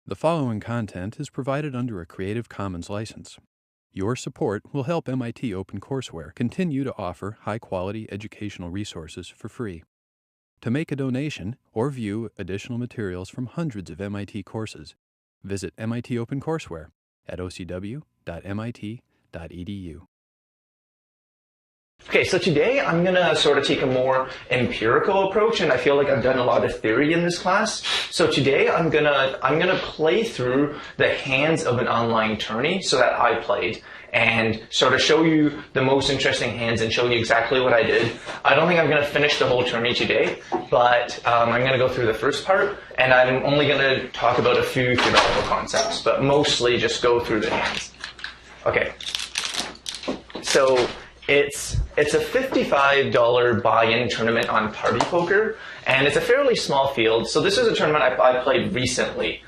The following content is provided under a Creative Commons license. Your support will help MIT OpenCourseware continue to offer high-quality educational resources for free. To make a donation or view additional materials from hundreds of MIT courses, visit MIT OpenCourseware at ocw.mit.edu. Okay, so today I'm going to sort of take a more empirical approach, and I feel like I've done a lot of theory in this class. So today I'm gonna play through the hands of an online tourney so that I played, and sort of show you the most interesting hands and show you exactly what I did. I don't think I'm going to finish the whole tourney today, but I'm going to go through the first part, and I'm only going to talk about a few theoretical concepts, but mostly just go through the hands. Okay, so it's a $55 buy-in tournament on Party Poker, and it's a fairly small field. So this is a tournament I played recently.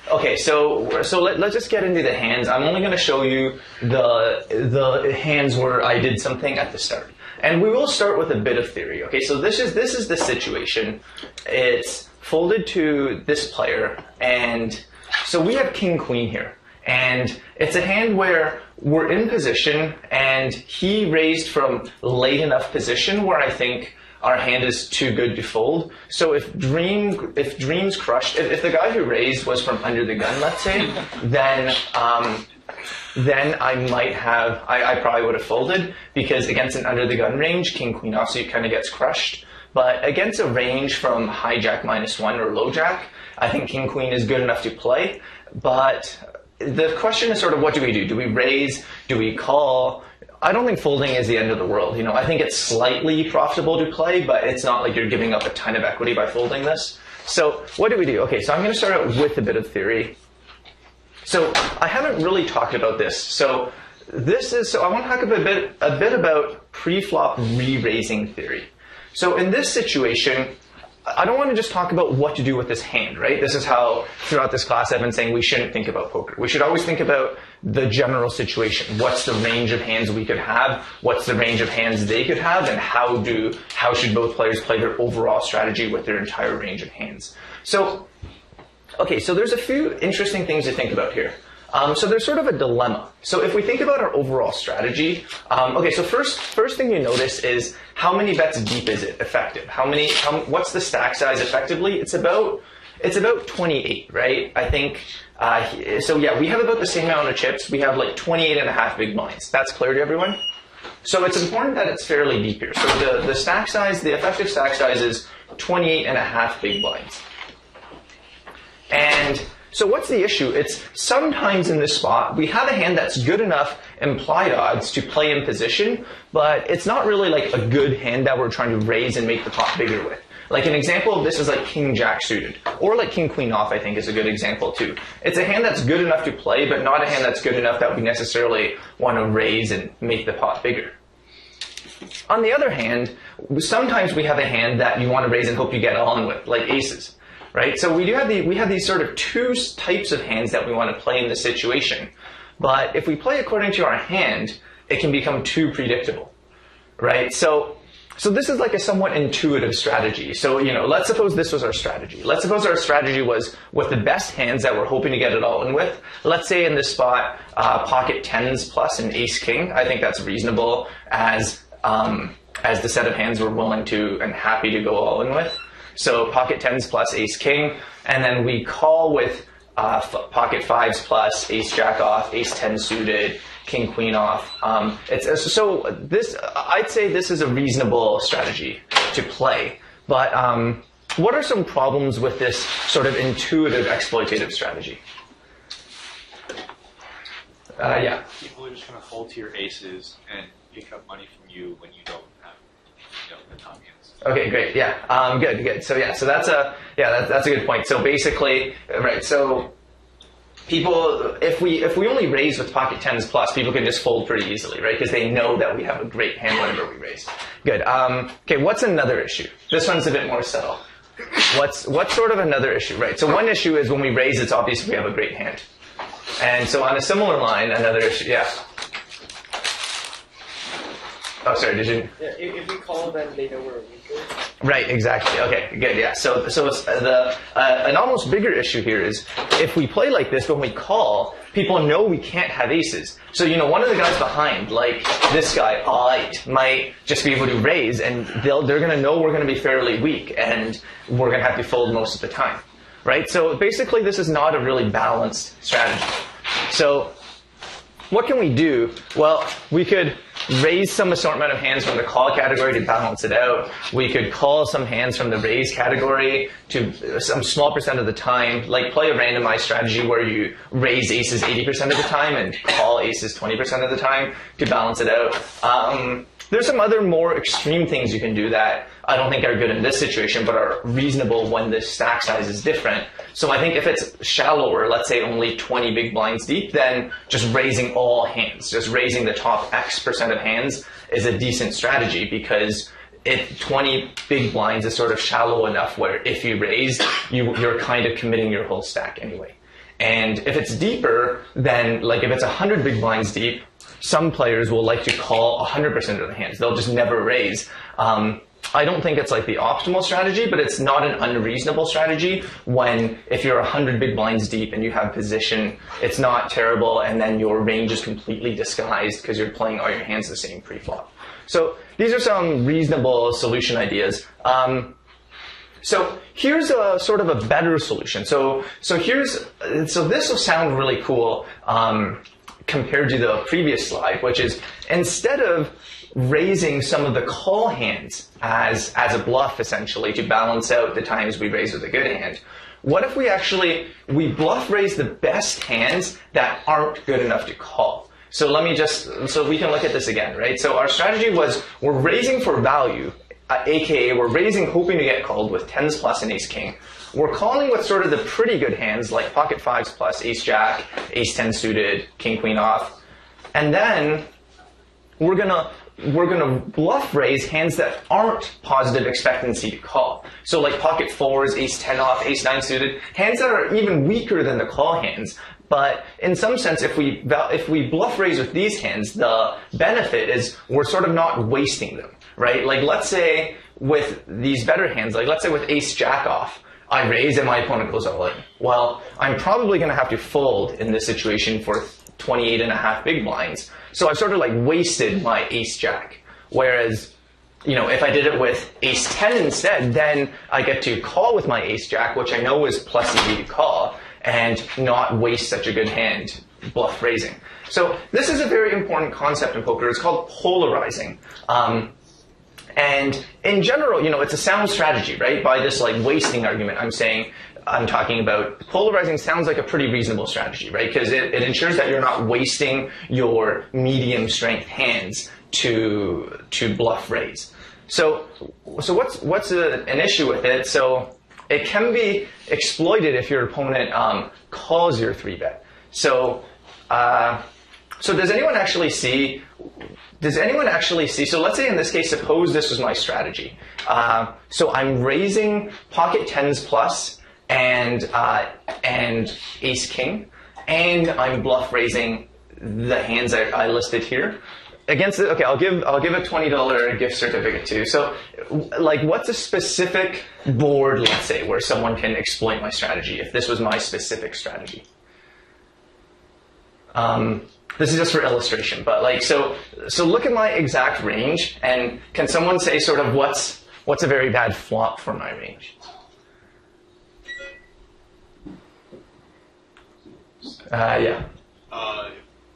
Okay, so let's just get into the hands. I'm only going to show you the hands where I did something at the start. And we will start with a bit of theory. Okay, so this is the situation. It's folded to this player, and so we have king queen here. And it's a hand where we're in position, and he raised from late enough position where I think our hand is too good to fold. So if dreams crushed, if the guy who raised was from under the gun, let's say, then I probably would have folded, because against an under the gun range, king queen offsuit kind of gets crushed. But against a range from hijack -1 or low jack, I think king queen is good enough to play. But the question is sort of, what do we do? Do we raise? Do we call? I don't think folding is the end of the world. You know, I think it's slightly profitable to play, but it's not like you're giving up a ton of equity by folding this. So what do we do? Okay, so I'm going to start out with a bit of theory. So I haven't really talked about this. So I want to talk a bit about pre-flop re-raising theory. So in this situation, I don't want to just talk about what to do with this hand, right? This is how, throughout this class, I've been saying we shouldn't think about poker. We should always think about the general situation. What's the range of hands we could have? What's the range of hands they could have? And how should both players play their overall strategy with their entire range of hands? So, okay, so there's a few interesting things to think about here. So there's sort of a dilemma. So if we think about our overall strategy, okay, so first thing you notice is how many bets deep is it effective? What's the stack size effectively? It's about 28, right? I think, so yeah, we have about the same amount of chips. We have like 28 and a half big blinds. That's clear to everyone? So it's important that it's fairly deep here. So the stack size, the effective stack size is 28 and a half big blinds. And so what's the issue? It's sometimes in this spot, we have a hand that's good enough implied odds to play in position, but it's not really like a good hand that we're trying to raise and make the pot bigger with. Like an example of this is like king jack suited, or like king queen off, I think is a good example too. It's a hand that's good enough to play, but not a hand that's good enough that we necessarily want to raise and make the pot bigger. On the other hand, sometimes we have a hand that you want to raise and hope you get on with, like aces. Right? So we have these sort of two types of hands that we want to play in this situation. But if we play according to our hand, it can become too predictable. Right? So this is like a somewhat intuitive strategy. So, you know, let's suppose this was our strategy. Let's suppose our strategy was with the best hands that we're hoping to get it all in with. Let's say in this spot, pocket tens plus an ace king. I think that's reasonable as the set of hands we're willing to and happy to go all in with. So pocket tens plus ace king, and then we call with pocket fives plus ace jack off, ace 10 suited, king queen off. I'd say this is a reasonable strategy to play. But what are some problems with this sort of intuitive exploitative strategy? Yeah. People are just going to fold to your aces and pick up money from you when you don't have, the top hands. Okay, great. Yeah. Good. So yeah. So that's a good point. So basically, right. So people, if we only raise with pocket tens plus, people can just fold pretty easily, right? Because they know that we have a great hand whenever we raise. Good. Okay. What's another issue? This one's a bit more subtle. What's sort of another issue, right? So one issue is when we raise, it's obvious we have a great hand. And so on a similar line, another issue. Yeah. Oh, sorry, did you? Yeah, if we call them, they know we're weaker. Right, exactly. Okay, good, yeah. So an almost bigger issue here is if we play like this, when we call, people know we can't have aces. So, one of the guys behind, like this guy, might just be able to raise, and they're going to know we're going to be fairly weak, and we're going to have to fold most of the time, right? So basically, this is not a really balanced strategy. So what can we do? Well, we could raise some assortment of hands from the call category to balance it out. We could call some hands from the raise category to some small percent of the time, like play a randomized strategy where you raise aces 80% of the time and call aces 20% of the time to balance it out. There's some other more extreme things you can do that I don't think are good in this situation, but are reasonable when the stack size is different. So I think if it's shallower, let's say only 20 big blinds deep, then just raising all hands, just raising the top X% of hands is a decent strategy, because if 20 big blinds is sort of shallow enough where if you raise, you're kind of committing your whole stack anyway. And if it's deeper, then like if it's 100 big blinds deep, some players will like to call 100% of the hands. They'll just never raise. I don't think it's like the optimal strategy, but it's not an unreasonable strategy when if you're 100 big blinds deep and you have position, it's not terrible, and then your range is completely disguised because you're playing all your hands the same pre-flop. So these are some reasonable solution ideas. So here's a sort of a better solution. So this will sound really cool compared to the previous slide, which is instead of raising some of the call hands as a bluff, essentially, to balance out the times we raise with a good hand, what if we bluff raise the best hands that aren't good enough to call? So so we can look at this again, right? So our strategy was we're raising for value, aka we're raising hoping to get called with tens plus and ace king. We're calling with sort of the pretty good hands like pocket fives plus, ace jack, ace 10 suited, king queen off. And then we're gonna bluff raise hands that aren't positive expectancy to call. So like pocket fours, ace 10 off, ace 9 suited, hands that are even weaker than the call hands. But in some sense, if we bluff raise with these hands, the benefit is we're sort of not wasting them, right? Like let's say with these better hands, like let's say with ace jack off, I raise and my opponent goes all in. Well, I'm probably going to have to fold in this situation for 28.5 big blinds. So I've sort of like wasted my ace jack. Whereas, if I did it with ace 10 instead, then I get to call with my ace jack, which I know is plus EV to call, and not waste such a good hand bluff raising. So this is a very important concept in poker. It's called polarizing. And in general, it's a sound strategy, right? By this like wasting argument, I'm talking about polarizing sounds like a pretty reasonable strategy, right? Because it ensures that you're not wasting your medium strength hands to bluff raise. So what's an issue with it? So it can be exploited if your opponent calls your 3-bet. So does anyone actually see? So let's say in this case, suppose this was my strategy. So I'm raising pocket tens plus and ace king, and I'm bluff raising the hands I listed here. Against it, okay, I'll give a $20 gift certificate to. So, like, what's a specific board, let's say, where someone can exploit my strategy if this was my specific strategy? This is just for illustration, but like, so look at my exact range, and can someone say sort of what's a very bad flop for my range? Yeah.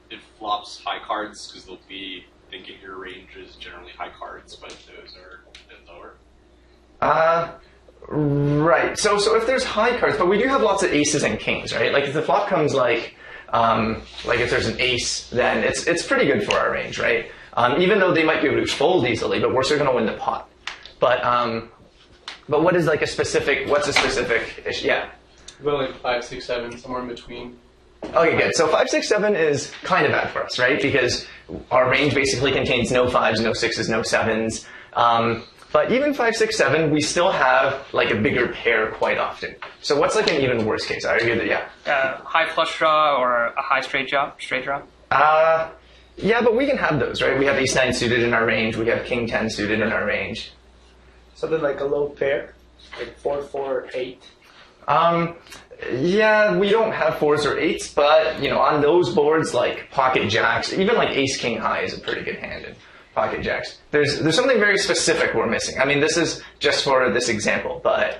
It flops high cards because they'll be thinking your range is generally high cards, but those are a bit lower. Right. So if there's high cards, but we do have lots of aces and kings, right? Like if the flop comes like if there's an ace, then it's pretty good for our range, right? Even though they might be able to fold easily, but we're still going to win the pot. But what is like what's a specific issue? Yeah. About like 5, 6, 7, somewhere in between. Okay, good. So 5, 6, 7 is kind of bad for us, right? Because our range basically contains no 5s, no 6s, no 7s. But even 5, 6, 7, we still have like a bigger pair quite often. So what's like an even worse case? I argue that, yeah. High flush draw or a high straight draw? Yeah, but we can have those, right? We have ace-9 suited in our range. We have king-10 suited in our range. Something like a low pair, like 4, 4, 8. Yeah, we don't have 4s or 8s, but, you know, on those boards, like pocket jacks, even like ace-king high is a pretty good hand in pocket jacks. There's something very specific we're missing. I mean, this is just for this example, but,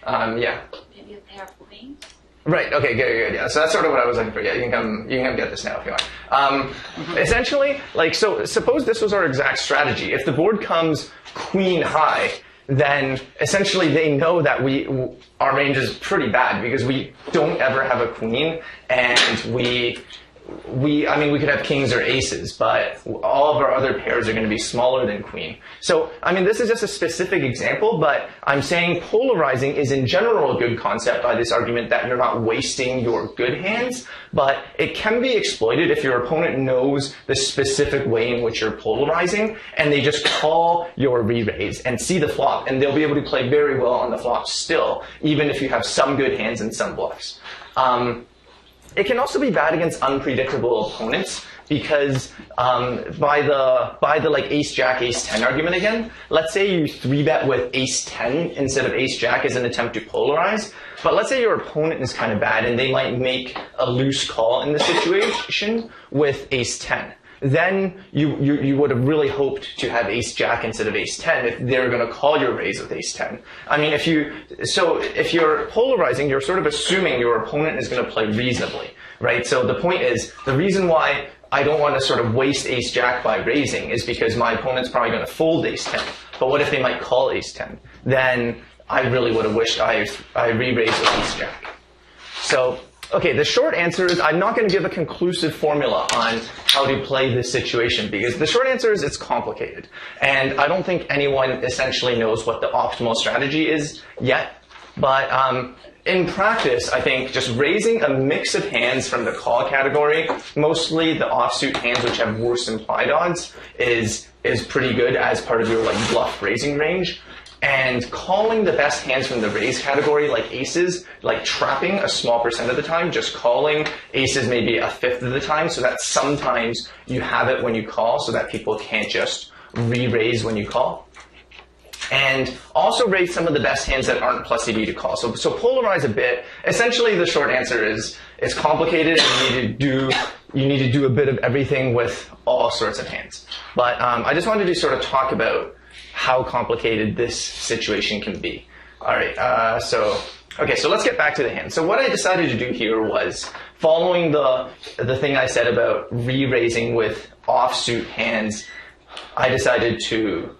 yeah. Maybe a pair of queens? Right. Okay. Good. Yeah. So that's sort of what I was looking for. Yeah. You can come get this now if you want. Essentially, like, so suppose this was our exact strategy. If the board comes queen high, then essentially they know that our range is pretty bad because we don't ever have a queen, and I mean, we could have kings or aces, but all of our other pairs are going to be smaller than queen. So, I mean, this is just a specific example, but I'm saying polarizing is in general a good concept by this argument that you're not wasting your good hands, but it can be exploited if your opponent knows the specific way in which you're polarizing, and they just call your re-raise and see the flop, and they'll be able to play very well on the flop still, even if you have some good hands and some bluffs. It can also be bad against unpredictable opponents because by the like ace-jack, ace-10 argument again, let's say you 3-bet with ace-10 instead of ace-jack as an attempt to polarize, but let's say your opponent is kind of bad and they might make a loose call in the situation with ace-10. Then you would have really hoped to have ace-jack instead of ace-10 if they're going to call your raise with ace-10. I mean, if you're polarizing, you're sort of assuming your opponent is going to play reasonably, right? So the point is, the reason why I don't want to sort of waste ace-jack by raising is because my opponent's probably going to fold ace-10. But what if they might call ace-10? Then I really would have wished I re-raised with ace-jack. So, okay, the short answer is I'm not going to give a conclusive formula on how to play this situation because the short answer is it's complicated. And I don't think anyone essentially knows what the optimal strategy is yet. But in practice, I think just raising a mix of hands from the call category, mostly the offsuit hands which have worse implied odds, is pretty good as part of your like bluff raising range. And calling the best hands from the raise category, like aces, like trapping a small percent of the time, just calling aces maybe a fifth of the time, so that sometimes you have it when you call, so that people can't just re-raise when you call. And also raise some of the best hands that aren't plus EV to call. So polarize a bit. Essentially, the short answer is it's complicated, and you need to do a bit of everything with all sorts of hands. But I just wanted to sort of talk about how complicated this situation can be. All right, so let's get back to the hand. So what I decided to do here was, following the thing I said about re-raising with offsuit hands, I decided to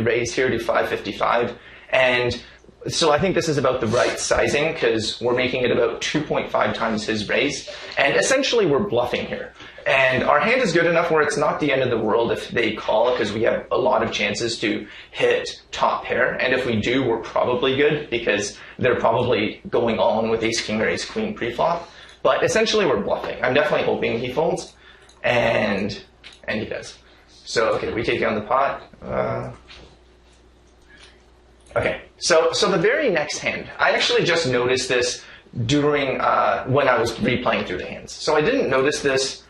raise here to 555, and so I think this is about the right sizing because we're making it about 2.5 times his raise, and essentially we're bluffing here. And our hand is good enough where it's not the end of the world if they call, because we have a lot of chances to hit top pair. And if we do, we're probably good because they're probably going all in with ace-king or ace-queen pre-flop. But essentially, we're bluffing. I'm definitely hoping he folds, and he does. So, okay, we take down the pot. Okay, so the very next hand, I actually just noticed this during when I was replaying through the hands. So I didn't notice this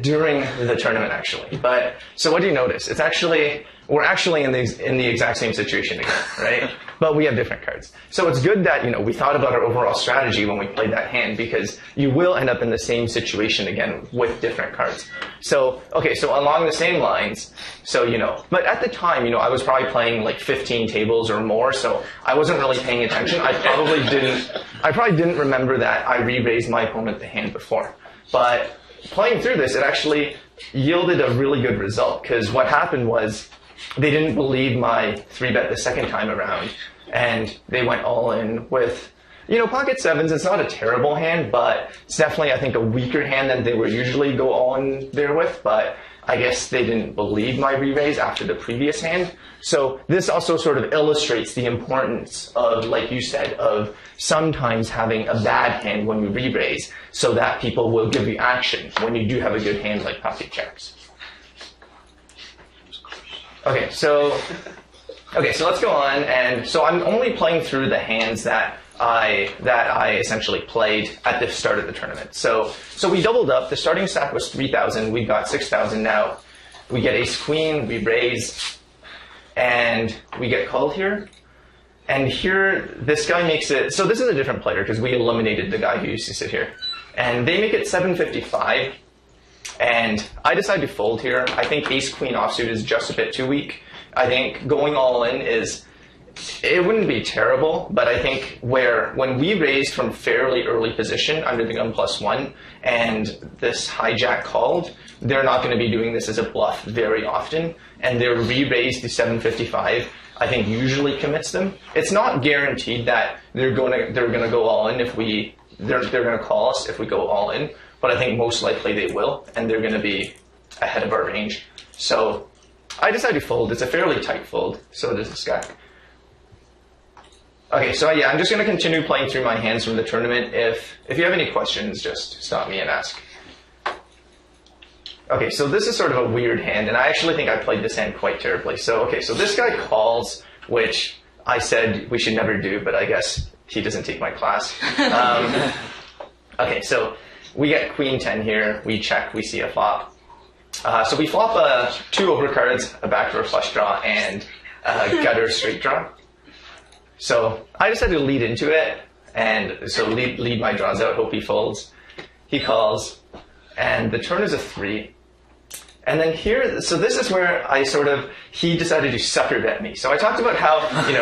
during the tournament, actually. But so what do you notice? We're actually in the exact same situation again, right? But we have different cards. So it's good that we thought about our overall strategy when we played that hand, because you will end up in the same situation again with different cards. So okay, so along the same lines, but at the time, I was probably playing like 15 tables or more, so I wasn't really paying attention. I probably didn't remember that I re-raised my opponent the hand before. But playing through this, it actually yielded a really good result, because what happened was they didn't believe my 3-bet the second time around, and they went all in with, pocket sevens. It's not a terrible hand, but it's definitely, I think, a weaker hand than they would usually go all in there with, but I guess they didn't believe my re-raise after the previous hand. So this also sort of illustrates the importance of, like you said, of sometimes having a bad hand when you re-raise, so that people will give you action when you do have a good hand like pocket jacks. Okay, so let's go on. And so I'm only playing through the hands that that I essentially played at the start of the tournament. So we doubled up. The starting stack was 3,000. We've got 6,000 now. We get ace queen, we raise, and we get called here. And here, this guy makes it, so this is a different player because we eliminated the guy who used to sit here. And they make it 755. And I decide to fold here. I think ace queen offsuit is just a bit too weak. I think going all in is, it wouldn't be terrible, but I think when we raised from fairly early position under the gun +1 and this hijack called, they're not going to be doing this as a bluff very often, and their re-raise to 755 I think usually commits them. It's not guaranteed that they're going to go all in if they're going to call us if we go all in, but I think most likely they will, and they're going to be ahead of our range. So I decided to fold. It's a fairly tight fold, so does this guy. Okay, so yeah, I'm just going to continue playing through my hands from the tournament. If you have any questions, just stop me and ask. Okay, so this is sort of a weird hand, and I actually think I played this hand quite terribly. So, okay, so this guy calls, which I said we should never do, but I guess he doesn't take my class. Okay, so we get queen 10 here, we check, we see a flop. So we flop 2 overcards, a backdoor flush draw, and a gutter straight draw. So I decided to lead into it, and so lead my draws out, hope he folds. He calls, and the turn is a 3. And then here, so this is where he decided to sucker bet me. So I talked about how,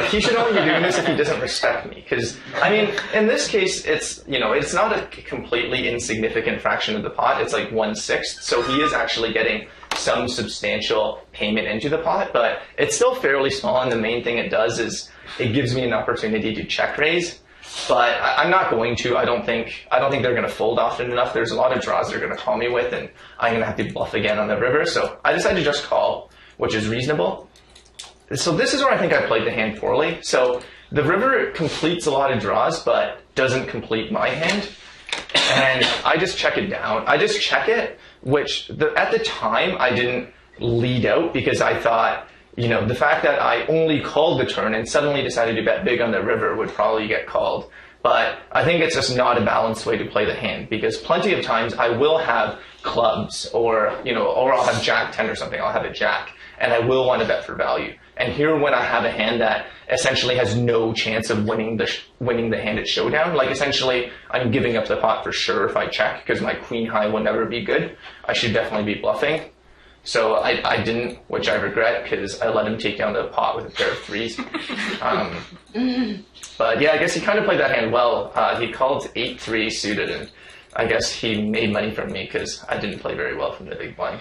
he should only be doing this if he doesn't respect me. Because, I mean, in this case, it's not a completely insignificant fraction of the pot. It's like 1/6. So he is actually getting some substantial payment into the pot, but it's still fairly small. And the main thing it does is it gives me an opportunity to check raise. But I'm not going to. I don't think they're going to fold often enough. There's a lot of draws they're going to call me with, and I'm going to have to bluff again on the river. So I decided to just call, which is reasonable. So this is where I think I played the hand poorly. So the river completes a lot of draws, but doesn't complete my hand. And I just check it down. I just check it, which at the time I didn't lead out because I thought, the fact that I only called the turn and suddenly decided to bet big on the river would probably get called. But I think it's just not a balanced way to play the hand, because plenty of times I will have clubs or I'll have jack 10 or something. I'll have a jack, and I will want to bet for value. And here, when I have a hand that essentially has no chance of winning the hand at showdown, like essentially I'm giving up the pot for sure if I check because my queen high will never be good, I should definitely be bluffing. So I didn't, which I regret, because I let him take down the pot with a pair of 3s. But yeah, I guess he kind of played that hand well. He called 8-3 suited, and I guess he made money from me because I didn't play very well from the big blind.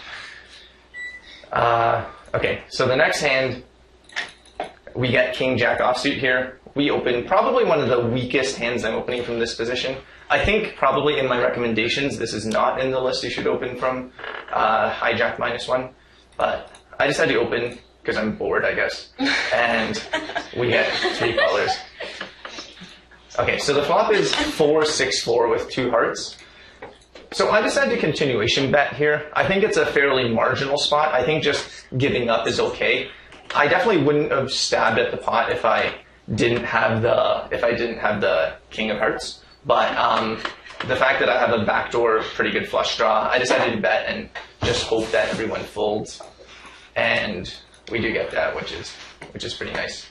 Okay, so the next hand, we get king jack offsuit here. We open probably one of the weakest hands I'm opening from this position. I think probably in my recommendations, this is not in the list you should open from hijack -1, but I decided to open because I'm bored, I guess, and we get 3 callers. Okay, so the flop is 4-6-4 with 2 hearts. So I decided to continuation bet here. I think it's a fairly marginal spot. I think just giving up is okay. I definitely wouldn't have stabbed at the pot if I didn't have the king of hearts. But the fact that I have a backdoor pretty good flush draw, I decided to bet and just hope that everyone folds. And we do get that, which is pretty nice.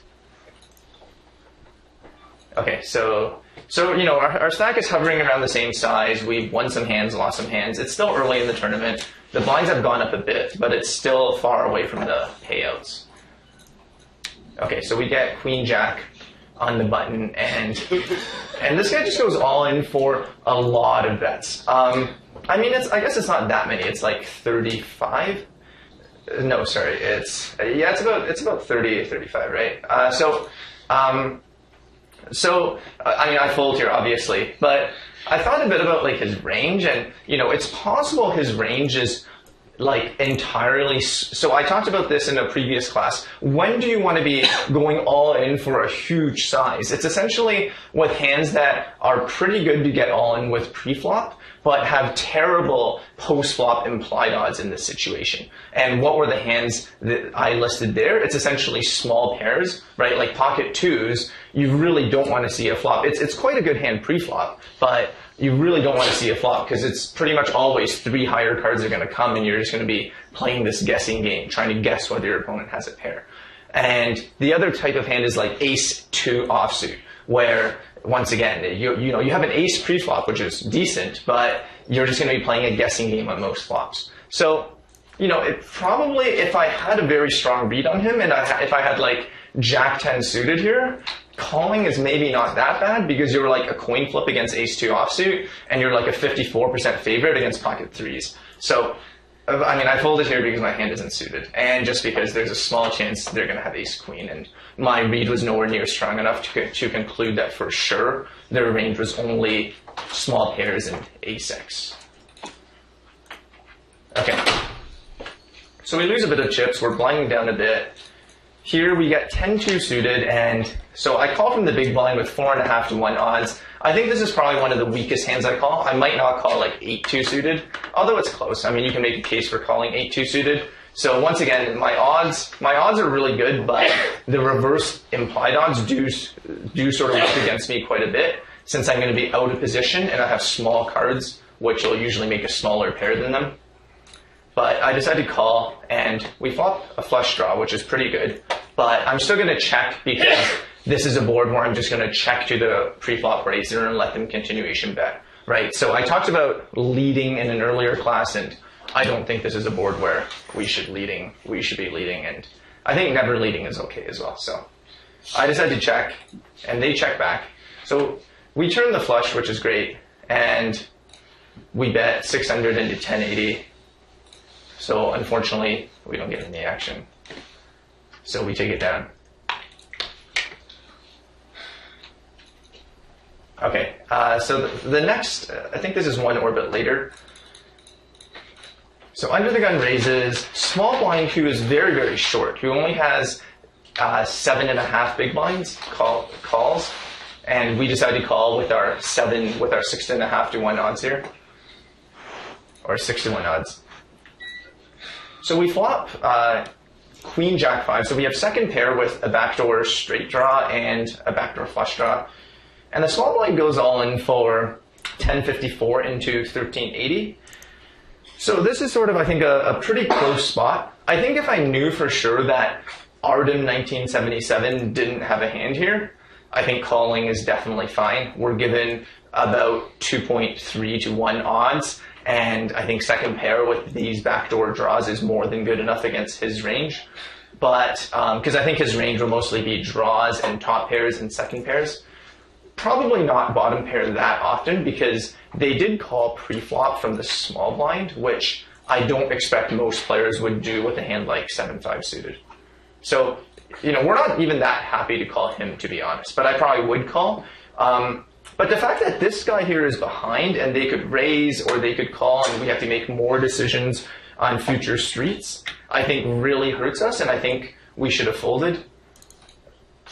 Okay, so our stack is hovering around the same size. We've won some hands, lost some hands. It's still early in the tournament. The blinds have gone up a bit, but it's still far away from the payouts. Okay, so we get queen jack on the button, and this guy just goes all in for a lot of bets. I mean, I guess it's not that many. It's like 35. No, sorry. It's about 30 or 35, right? So I mean, I fold here obviously, but I thought a bit about like his range, and it's possible his range is like entirely. So I talked about this in a previous class. When do you want to be going all in for a huge size? It's essentially with hands that are pretty good to get all in with preflop, but have terrible post-flop implied odds in this situation. And what were the hands that I listed there? It's essentially small pairs, right? Like pocket 2s, you really don't want to see a flop. It's quite a good hand pre-flop, but you really don't want to see a flop because it's pretty much always 3 higher cards are going to come and you're just going to be playing this guessing game, trying to guess whether your opponent has a pair. And the other type of hand is like ace-2 offsuit, where once again, you have an ace pre-flop, which is decent, but you're just going to be playing a guessing game on most flops. So, it probably, if I had a very strong read on him, and if I had like Jack-10 suited here, calling is maybe not that bad because you're like a coin flip against ace-2 offsuit, and you're like a 54% favorite against pocket 3s. So, I mean, I folded here because my hand isn't suited, and just because there's a small chance they're going to have ace-queen, and my read was nowhere near strong enough to conclude that for sure their range was only small pairs and ace-x. Okay. So we lose a bit of chips, we're blinding down a bit. Here we get 10-2 suited, and so I call from the big blind with 4.5 to 1 odds. I think this is probably one of the weakest hands I call. I might not call like 8-2 suited, although it's close. I mean, you can make a case for calling 8-2 suited. So once again, my odds are really good, but the reverse implied odds do sort of work against me quite a bit, since I'm going to be out of position and I have small cards, which will usually make a smaller pair than them. But I decided to call, and we flop a flush draw, which is pretty good. But I'm still going to check because this is a board where I'm just going to check to the pre-flop raiser and let them continuation bet, right? So I talked about leading in an earlier class, and I don't think this is a board where we should be leading, and I think never leading is okay as well. So I decided to check, and they check back. So we turn the flush, which is great, and we bet 600 into 1080. So unfortunately, we don't get any action. So we take it down. Okay, so the next, I think this is 1 orbit later. So under the gun raises, small blind who is very, very short, who only has 7.5 big blinds calls, and we decide to call with our 6.5 to 1 odds here, or 6 to 1 odds. So we flop Queen Jack 5. So we have second pair with a backdoor straight draw and a backdoor flush draw. And the small blind goes all in for 1054 into 1380. So this is sort of, I think, a pretty close spot. I think if I knew for sure that Arden 1977 didn't have a hand here, I think calling is definitely fine. We're given about 2.3 to 1 odds. And I think second pair with these backdoor draws is more than good enough against his range. But, because I think his range will mostly be draws and top pairs and second pairs. Probably not bottom pair that often because they did call pre-flop from the small blind, which I don't expect most players would do with a hand like 7-5 suited. So, we're not even that happy to call him, to be honest, but I probably would call. But the fact that this guy here is behind and they could raise or they could call and we have to make more decisions on future streets, I think really hurts us, and I think we should have folded.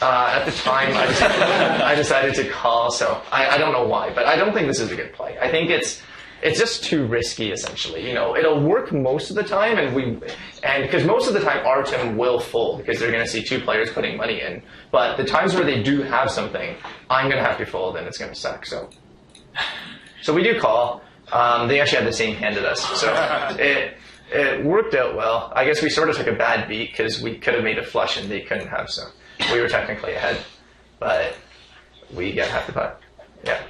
At the time, I decided to call, so I don't know why, but I don't think this is a good play. I think it's just too risky, essentially. It'll work most of the time, and because most of the time Artem will fold because they're going to see 2 players putting money in. But the times where they do have something, I'm going to have to fold, and it's going to suck. So we do call. They actually had the same hand as us, so it worked out well. I guess we sort of took a bad beat because we could have made a flush and they couldn't have, so we were technically ahead, but we get half the pot. Yeah.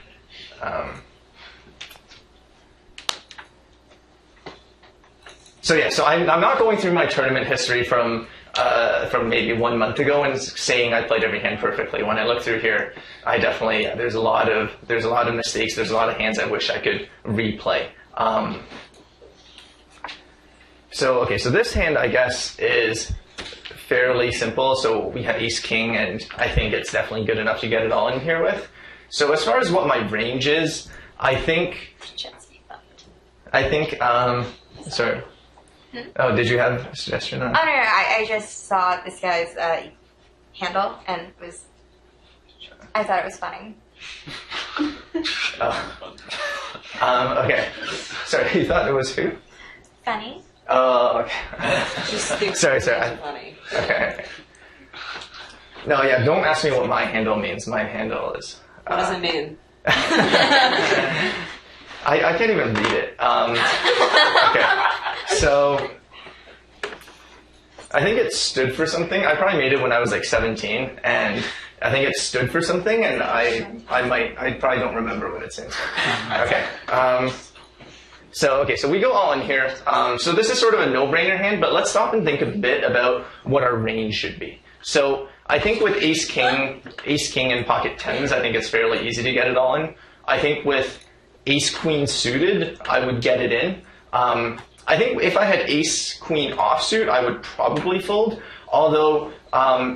So I'm not going through my tournament history from maybe 1 month ago and saying I played every hand perfectly. When I look through here, I definitely there's a lot of mistakes. There's a lot of hands I wish I could replay. So this hand I guess is fairly simple. So we have ace king, and I think it's definitely good enough to get it all in here with. So as far as what my range is, I think. Sorry. Oh, did you have a suggestion on? Oh, no, I just saw this guy's handle and I thought it was funny. Okay. Sorry, you thought it was who? Funny? Oh, okay. Just think sorry. funny. Okay. No, yeah, don't ask me what my handle means. My handle is... What does it mean? I can't even read it. Okay, so I think it stood for something. I probably made it when I was like 17, and I think it stood for something, and I probably don't remember what it stands for. Okay. So we go all in here. So this is sort of a no-brainer hand, but let's stop and think a bit about what our range should be. So I think with ace king and pocket tens, I think it's fairly easy to get it all in. I think with ace queen suited, I would get it in. I think if I had ace queen offsuit, I would probably fold. Although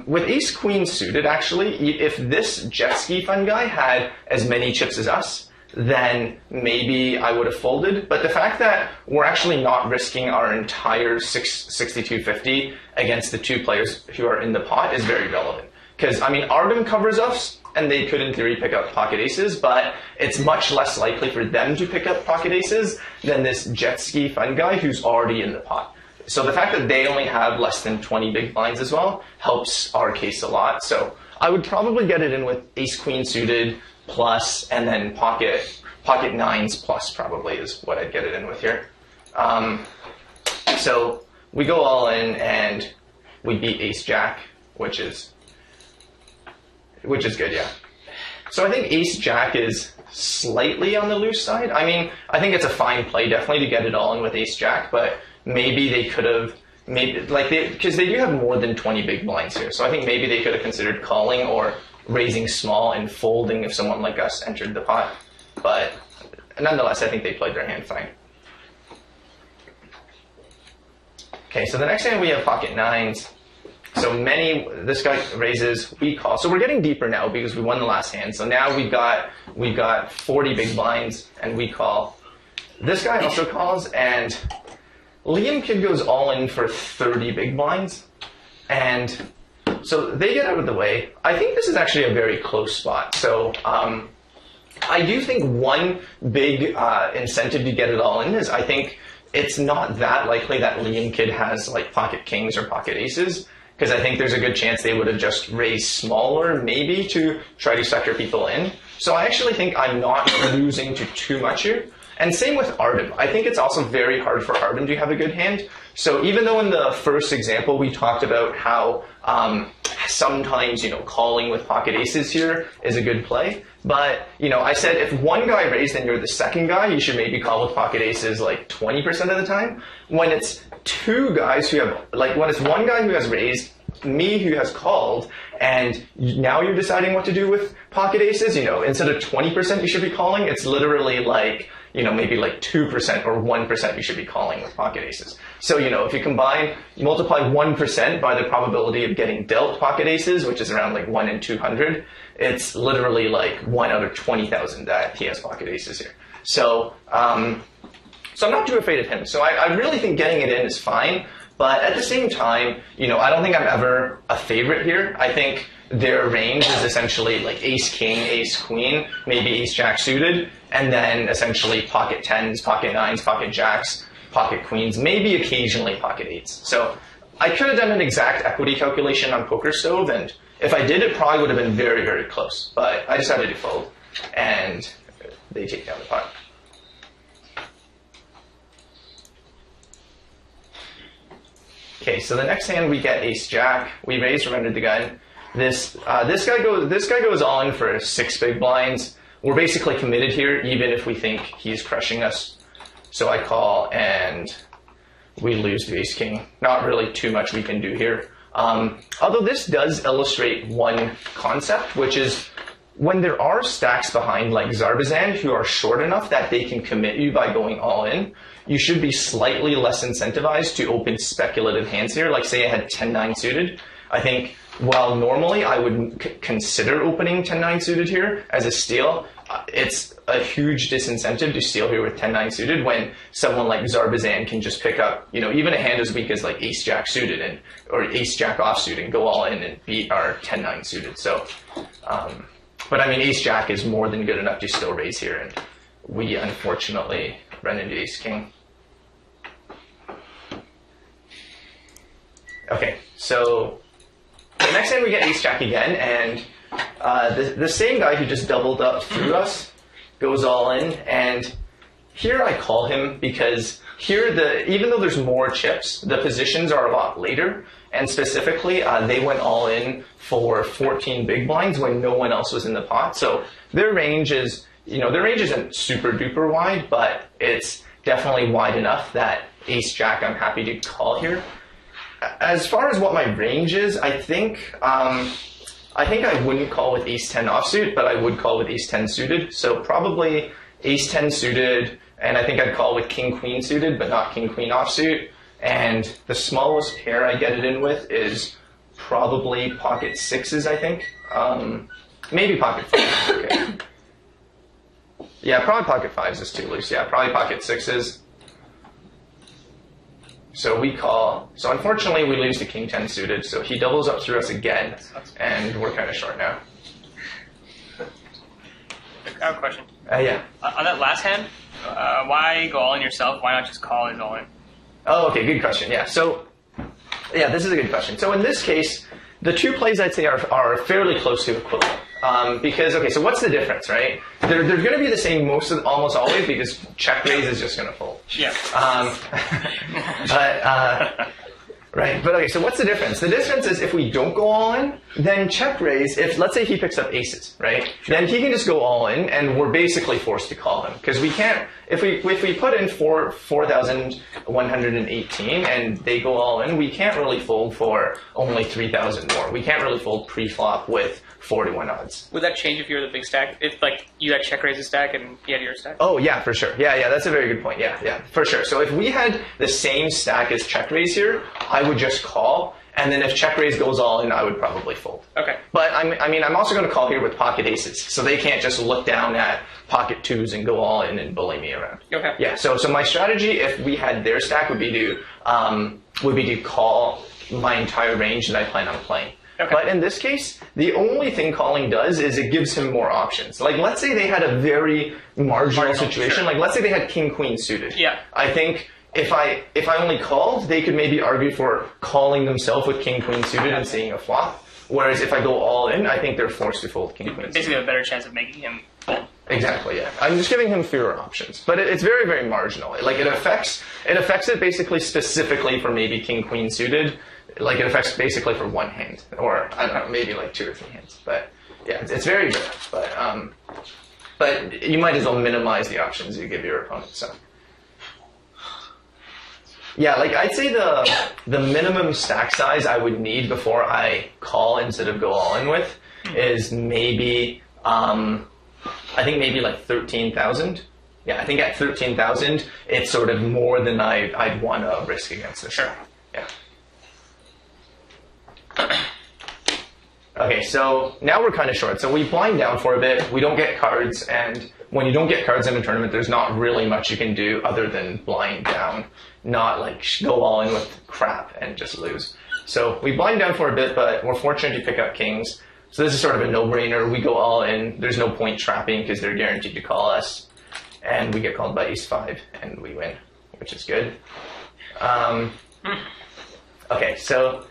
with ace queen suited, actually, if this jet ski fund guy had as many chips as us, then maybe I would have folded. But the fact that we're actually not risking our entire 6250 against the two players who are in the pot is very relevant. Because, I mean, Artem covers us, and they could, in theory, pick up pocket aces, but it's much less likely for them to pick up pocket aces than this jet ski fund guy who's already in the pot. So the fact that they only have less than 20 big blinds as well helps our case a lot. So I would probably get it in with ace queen suited plus, and then pocket nines plus probably is what I'd get it in with here. So we go all in and we beat ace jack, which is good, yeah. So I think ace jack is slightly on the loose side. I mean, I think it's a fine play definitely to get it all in with ace jack, but maybe they could have, because they do have more than 20 big blinds here. So I think maybe they could have considered calling or raising small and folding if someone like us entered the pot. But nonetheless, I think they played their hand fine. Okay, so the next hand we have pocket nines. So this guy raises, we call. So we're getting deeper now because we won the last hand. So now we've got 40 big blinds and we call. This guy also calls, and Liam Kid goes all in for 30 big blinds. And so they get out of the way. I think this is actually a very close spot. So I do think one big incentive to get it all in is I think it's not that likely that Liam Kid has like pocket kings or pocket aces, because I think there's a good chance they would have just raised smaller maybe to try to sucker people in. So I actually think I'm not losing to too much here. And same with Artem. I think it's also very hard for Artem to have a good hand. So even though in the first example we talked about how sometimes, calling with pocket aces here is a good play, but, I said if one guy raised and you're the second guy, you should maybe call with pocket aces like 20% of the time. When it's two guys who have, when it's one guy who has raised, me who has called, and now you're deciding what to do with pocket aces, instead of 20% you should be calling, it's literally maybe 2% or 1% you should be calling with pocket aces. So, if you multiply 1% by the probability of getting dealt pocket aces, which is around 1 in 200, it's literally 1 out of 20,000 that he has pocket aces here. So I'm not too afraid of him. So I really think getting it in is fine. But at the same time, I don't think I'm ever a favorite here. I think their range is essentially ace king, ace queen, maybe ace jack suited, and then essentially pocket tens, pocket nines, pocket jacks, pocket queens, maybe occasionally pocket eights. So I could have done an exact equity calculation on Poker Stove, and if I did, it probably would have been very, very close. But I decided to fold, and they take down the pot. Okay, so the next hand we get ace jack. We raise from under the gun. This guy goes all in for 6 big blinds. We're basically committed here, even if we think he's crushing us. So I call, and we lose to ace king. Not really too much we can do here. Although this does illustrate one concept, which is when there are stacks behind like Zarbazan who are short enough that they can commit you by going all in, you should be slightly less incentivized to open speculative hands here. Like say I had 10-9 suited. I think while normally I would consider opening 10-9 suited here as a steal, it's a huge disincentive to steal here with 10-9 suited when someone like Zarbazan can just pick up, even a hand as weak as like ace-jack suited or ace-jack offsuit and go all in and beat our 10-9 suited. So, but I mean, ace-jack is more than good enough to still raise here, and we unfortunately run into ace-king. Okay, so next hand we get ace jack again, and the same guy who just doubled up through us goes all in, and here I call him because here, even though there's more chips, the positions are a lot later, and specifically, they went all in for 14 big blinds when no one else was in the pot. So their range is, their range isn't super duper wide, but it's definitely wide enough that ace jack I'm happy to call here. As far as what my range is, I think I wouldn't call with ace 10 offsuit, but I would call with ace 10 suited. So probably ace 10 suited, and I think I'd call with king queen suited, but not king queen offsuit. And the smallest pair I get it in with is probably pocket sixes, I think. Maybe pocket fives. Okay. Yeah, probably pocket fives is too loose. Yeah, probably pocket sixes. So we call. So unfortunately, we lose to king 10 suited. So he doubles up through us again, and we're kind of short now. I have a question. Yeah. On that last hand, why go all in yourself? Why not just call his all in? Oh, okay, good question. Yeah, so, yeah, this is a good question. So in this case, the two plays I'd say are fairly close to equivalent. Because, okay, so what's the difference, right? They're going to be the same almost always because check raise is just going to fold. Yeah. Right, but okay, so what's the difference? The difference is if we don't go all in, then check raise, if let's say he picks up aces, right? Sure. Then he can just go all in and we're basically forced to call him. Because we can't, if we put in 4,118 and they go all in, we can't really fold for only 3,000 more. We can't really fold pre-flop with 4-1 odds. Would that change if you were the big stack? If like you had check raise a stack and he had your stack? Oh yeah, for sure. Yeah, that's a very good point. Yeah, for sure. So if we had the same stack as check raise here, I would just call, and then if check raise goes all in, I would probably fold. Okay. But I'm also going to call here with pocket aces, so they can't just look down at pocket twos and go all in and bully me around. Okay. Yeah. So my strategy, if we had their stack, would be to call my entire range that I plan on playing. Okay. But in this case, the only thing calling does is it gives him more options. Like, let's say they had a very marginal situation. Sure. Like, let's say they had king queen suited. Yeah. I think if I only called, they could maybe argue for calling themselves with king queen suited and seeing a flop. Whereas if I go all in, I think they're forced to fold king queen suited. Basically, a better chance of making him fold. Exactly, yeah. I'm just giving him fewer options. But it's very, very marginal. Like, it affects it basically specifically for maybe king queen suited. Like, it affects basically for one hand, or I don't know, maybe like 2 or 3 hands. But yeah, it's very rare. But you might as well minimize the options you give your opponent. So yeah, like I'd say the minimum stack size I would need before I call instead of go all in with is maybe I think maybe like 13,000. Yeah, I think at 13,000 it's sort of more than I'd want to risk against this. Sure. Yeah. Okay, so now we're kind of short. So we blind down for a bit. We don't get cards, and when you don't get cards in a tournament, there's not really much you can do other than blind down, not like go all in with crap and just lose. So we blind down for a bit, but we're fortunate to pick up kings. So this is sort of a no-brainer. We go all in. There's no point trapping because they're guaranteed to call us, and we get called by ace-5, and we win, which is good. Okay, so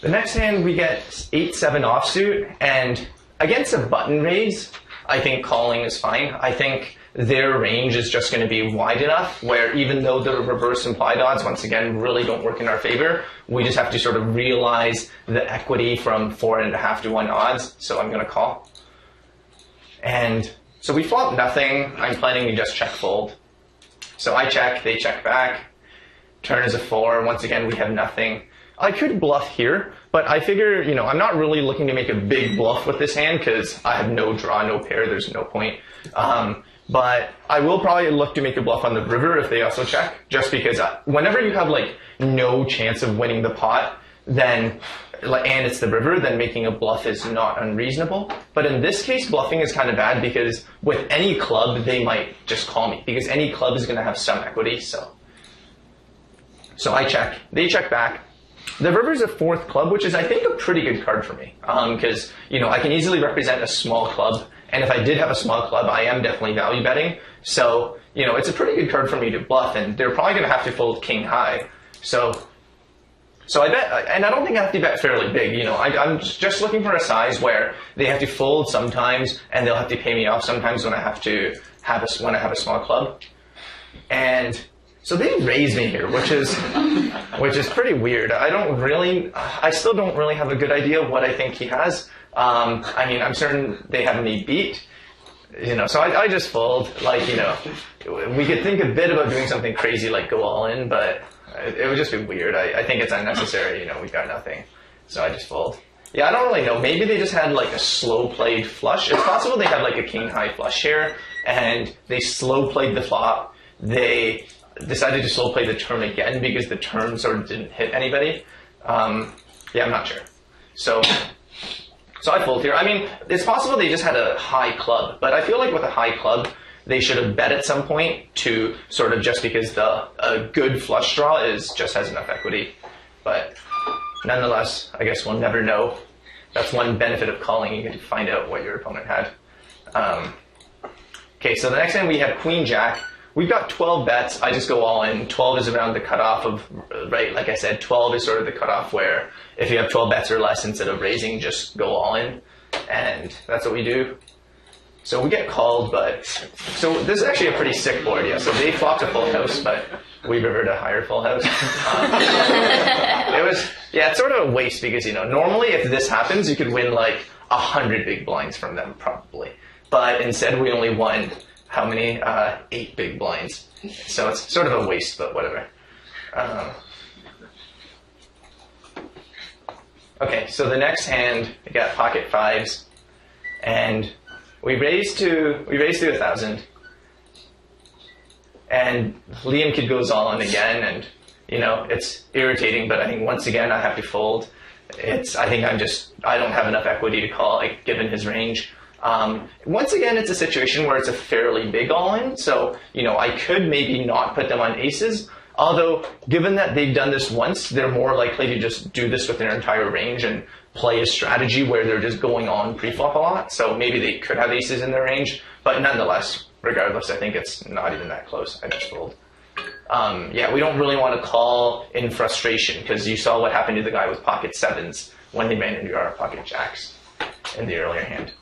the next hand we get 8-7 offsuit, and against a button raise, I think calling is fine. I think their range is just going to be wide enough where even though the reverse implied odds, once again, really don't work in our favor, we just have to sort of realize the equity from 4.5 to 1 odds, so I'm going to call. And so we flop nothing. I'm planning to just check fold. So I check, they check back. Turn is a 4. Once again, we have nothing. I could bluff here, but I figure, I'm not really looking to make a big bluff with this hand because I have no draw, no pair, there's no point. But I will probably look to make a bluff on the river if they also check, just because whenever you have like no chance of winning the pot, then and it's the river, then making a bluff is not unreasonable. But in this case, bluffing is kind of bad because with any club, they might just call me because any club is going to have some equity. So I check, they check back. The river's a 4th club, which is, I think, a pretty good card for me. Because, I can easily represent a small club. And if I did have a small club, I am definitely value betting. So, it's a pretty good card for me to bluff. And they're probably going to have to fold king high. So So I bet, and I don't think I have to bet fairly big. You know, I'm just looking for a size where they have to fold sometimes, and they'll have to pay me off sometimes when I have a small club. And so they raise me here, which is pretty weird. I still don't really have a good idea of what I think he has. I mean, I'm certain they have me beat. You know, so I just fold. Like, you know, we could think a bit about doing something crazy like go all in, but it would just be weird. I think it's unnecessary. You know, we got nothing, so I just fold. Yeah, I don't really know. Maybe they just had like a slow played flush. It's possible they had like a king high flush here, and they slow played the flop. They decided to slow play the turn again because the turn sort of didn't hit anybody. Yeah, I'm not sure. So I fold here. I mean, it's possible they just had a high club, but I feel like with a high club, they should have bet at some point to sort of just because a good flush draw just has enough equity. But nonetheless, I guess we'll never know. That's one benefit of calling. You get to find out what your opponent had. Okay, so the next hand we have Queen Jack. We've got 12 bets. I just go all in. 12 is around the cutoff of, right, like I said, 12 is sort of the cutoff where if you have 12 bets or less, instead of raising, just go all in. And that's what we do. So we get called, but, so this is actually a pretty sick board, yeah. So they flopped a full house, but we rivered a higher full house. It's sort of a waste because, you know, normally if this happens, you could win like 100 big blinds from them, probably. But instead we only won, how many? 8 big blinds. So it's sort of a waste, but whatever. Okay, so the next hand, we got pocket fives, and we raised to 1,000, and Liam Kid goes all in again, and you know it's irritating. But I think once again I have to fold. I don't have enough equity to call, like, given his range. Once again, it's a situation where it's a fairly big all-in, so you know I could maybe not put them on aces. Although, given that they've done this once, they're more likely to just do this with their entire range and play a strategy where they're just going on pre-flop a lot. So maybe they could have aces in their range, but nonetheless, regardless, I think it's not even that close. I just fold. Yeah, we don't really want to call in frustration because you saw what happened to the guy with pocket sevens when they ran into our pocket jacks in the earlier hand.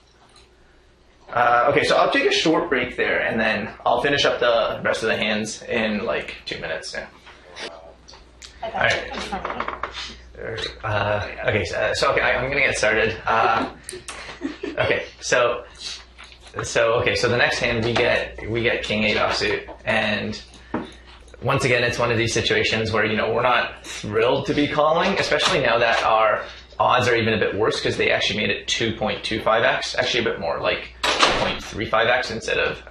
Okay, so I'll take a short break there, and then I'll finish up the rest of the hands in like 2 minutes. Yeah. All right. Okay, so I'm gonna get started. Okay, so the next hand we get King 8 offsuit, and once again it's one of these situations where you know we're not thrilled to be calling, especially now that our odds are even a bit worse because they actually made it 2.25x, actually a bit more, like 2.35x instead of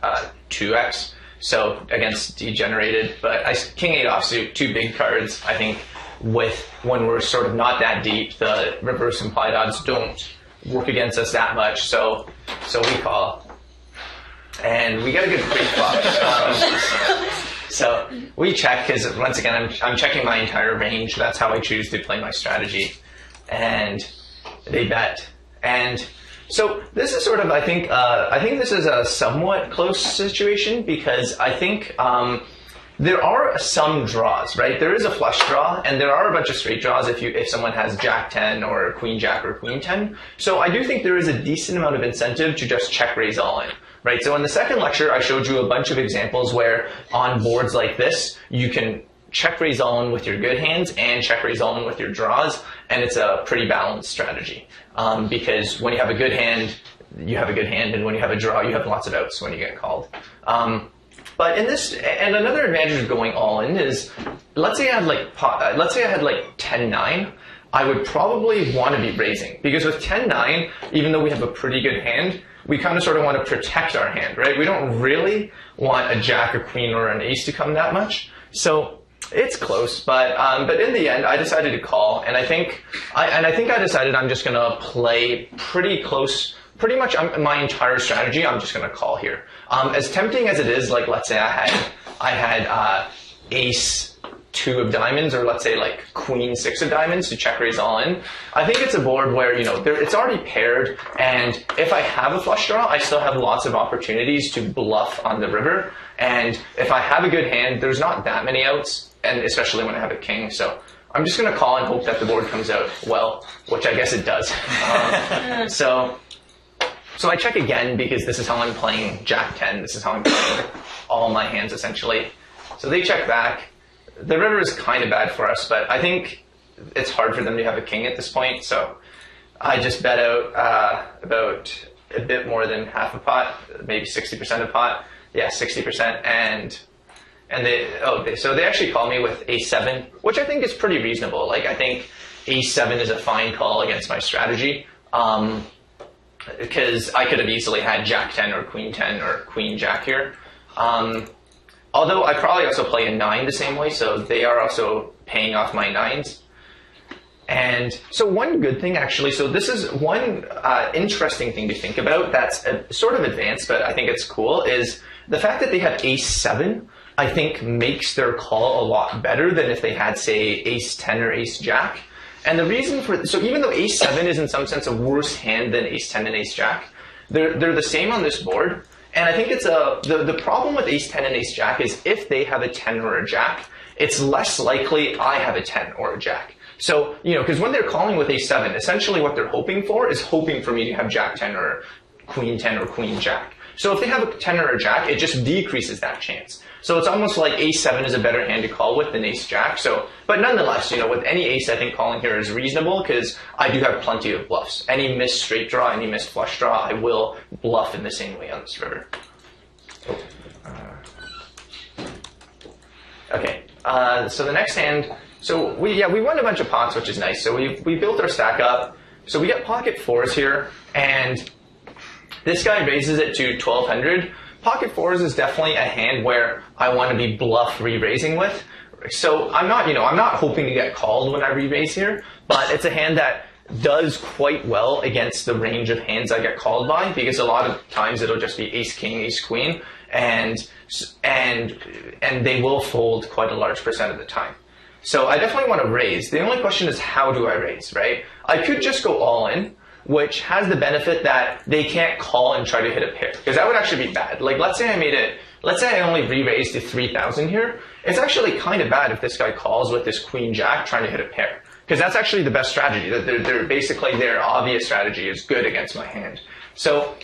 2x. So against degenerated, but King 8 offsuit, 2 big cards. I think when we're sort of not that deep, the reverse implied odds don't work against us that much. So we call, and we get a good pre-flop. So we check because once again I'm checking my entire range. That's how I choose to play my strategy, and they bet. And so this is sort of, I think this is a somewhat close situation because I think there are some draws, right? There is a flush draw, and there are a bunch of straight draws if someone has Jack 10 or Queen Jack or Queen 10. So I do think there is a decent amount of incentive to just check raise all in, right? So in the second lecture, I showed you a bunch of examples where on boards like this, you can check raise all in with your good hands and check raise all in with your draws, and it's a pretty balanced strategy. Because when you have a good hand, you have a good hand, and when you have a draw, you have lots of outs when you get called. But in this, and another advantage of going all in is, let's say I had like 10-9, I would probably want to be raising, because with 10-9, even though we have a pretty good hand, we kind of sort of want to protect our hand, right? We don't really want a jack, a queen, or an ace to come that much. So it's close, but in the end, I decided to call, and I think I decided I'm just gonna play pretty close, pretty much my entire strategy. I'm just gonna call here. As tempting as it is, like let's say I had ace 2 of diamonds, or let's say like queen 6 of diamonds to check raise all in. I think it's a board where you know it's already paired, and if I have a flush draw, I still have lots of opportunities to bluff on the river. And if I have a good hand, there's not that many outs, and especially when I have a king. So I'm just going to call and hope that the board comes out well, which I guess it does. So I check again because this is how I'm playing Jack 10. This is how I'm playing all my hands, essentially. So they check back. The river is kind of bad for us, but I think it's hard for them to have a king at this point. So I just bet out about a bit more than half a pot, maybe 60% of pot. Yeah, 60%. And they actually call me with a7, which I think is pretty reasonable. Like, I think a7 is a fine call against my strategy. Because I could have easily had Jack 10 or Queen 10 or Queen Jack here. Although I probably also play a 9 the same way, so they are also paying off my 9s. And so one good thing, actually, so this is one interesting thing to think about that's sort of advanced, but I think it's cool, is the fact that they have ace 7, I think makes their call a lot better than if they had, say, ace 10 or ace jack. And the reason for, so even though ace 7 is in some sense a worse hand than ace 10 and ace jack, they're the same on this board. And I think it's the problem with ace 10 and ace jack is if they have a 10 or a jack, it's less likely I have a 10 or a jack. So, because when they're calling with ace 7, essentially what they're hoping for is hoping for me to have jack 10 or queen 10 or queen jack. So if they have a 10 or a jack, it just decreases that chance. So it's almost like ace 7 is a better hand to call with than ace jack. So, but nonetheless, with any ace, I think calling here is reasonable because I do have plenty of bluffs. Any missed straight draw, any missed flush draw, I will bluff in the same way on this river. Okay, so the next hand, so we won a bunch of pots, which is nice. So we built our stack up. So we get pocket 4s here, and this guy raises it to 1200. Pocket 4s is definitely a hand where I want to be bluff re-raising with. So I'm not hoping to get called when I re-raise here, but it's a hand that does quite well against the range of hands I get called by, because a lot of times it'll just be ace king, ace queen, and they will fold quite a large percent of the time. So I definitely want to raise. The only question is, how do I raise, right? I could just go all in, which has the benefit that they can't call and try to hit a pair, because that would actually be bad. Like, let's say I only re-raised to 3,000 here. It's actually kind of bad if this guy calls with this queen jack trying to hit a pair, because that's actually the best strategy. They're basically, their obvious strategy is good against my hand. So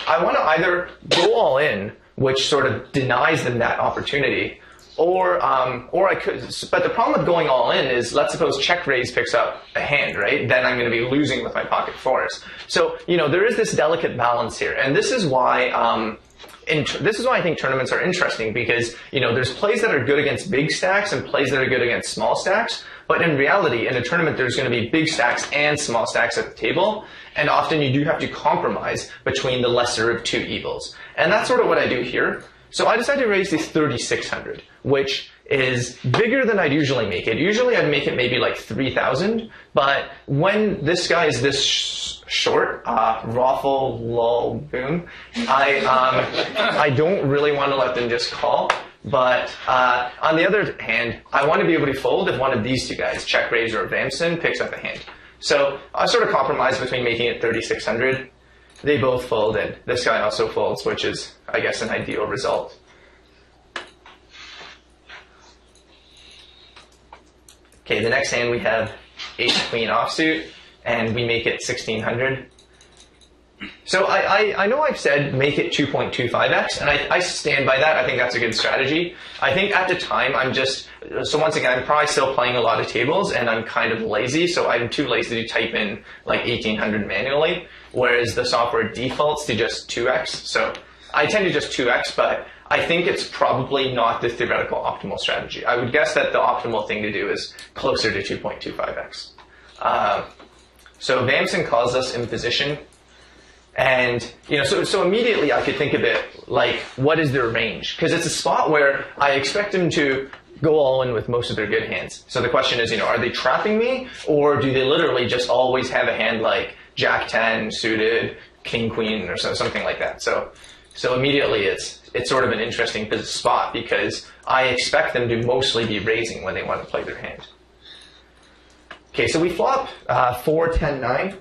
I want to either go all in, which sort of denies them that opportunity, or I could, but the problem with going all in is, let's suppose check raise picks up a hand, right? Then I'm going to be losing with my pocket 4s. So, there is this delicate balance here. And this is why, I think tournaments are interesting, because, there's plays that are good against big stacks and plays that are good against small stacks. But in reality, in a tournament, there's going to be big stacks and small stacks at the table. And often you do have to compromise between the lesser of two evils. And that's sort of what I do here. So I decided to raise to 3,600, which is bigger than I'd usually make it. Usually I'd make it maybe like 3,000, but when this guy is this short, raffle, lull, boom, I don't really want to let them just call. But on the other hand, I want to be able to fold if one of these two guys, check raise or Vamson, picks up a hand. So I sort of compromise between making it 3,600. They both fold, and this guy also folds, which is, I guess, an ideal result. Okay, the next hand we have ace queen offsuit, and we make it 1,600. So I know I've said make it 2.25x, and I stand by that. I think that's a good strategy. I think at the time so once again, I'm probably still playing a lot of tables, and I'm kind of lazy, so I'm too lazy to type in like 1,800 manually, whereas the software defaults to just 2x. So I tend to just 2x, but I think it's probably not the theoretical optimal strategy. I would guess that the optimal thing to do is closer to 2.25x. So Vamson calls us in position. And, so immediately I could think of it like, what is their range? Because it's a spot where I expect them to go all in with most of their good hands. So the question is, are they trapping me? Or do they literally just always have a hand like Jack 10 suited, King Queen, or something like that? So immediately it's sort of an interesting spot, because I expect them to mostly be raising when they want to play their hand. Okay, so we flop 4, 10, 9.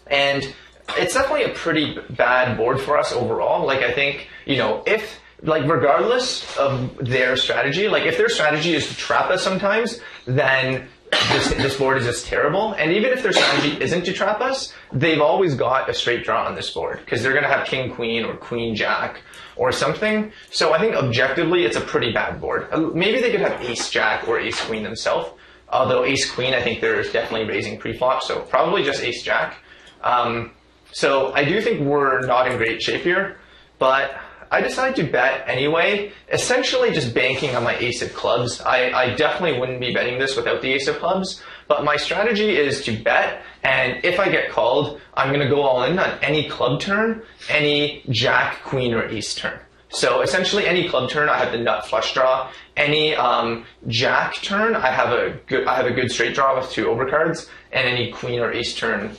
And it's definitely a pretty bad board for us overall. Like, I think, if like regardless of their strategy, like if their strategy is to trap us sometimes, then this board is just terrible. And even if their strategy isn't to trap us, they've always got a straight draw on this board because they're going to have king queen or queen jack or something. So I think objectively it's a pretty bad board. Maybe they could have ace jack or ace queen themselves. Although ace queen, I think they're definitely raising preflop, so probably just ace jack. So I do think we're not in great shape here, but I decided to bet anyway, essentially just banking on my ace of clubs. I definitely wouldn't be betting this without the ace of clubs, but my strategy is to bet, and if I get called, I'm going to go all in on any club turn, any jack, queen, or ace turn. So essentially any club turn, I have the nut flush draw. Any jack turn, I have a good straight draw with 2 overcards, and any queen or ace turn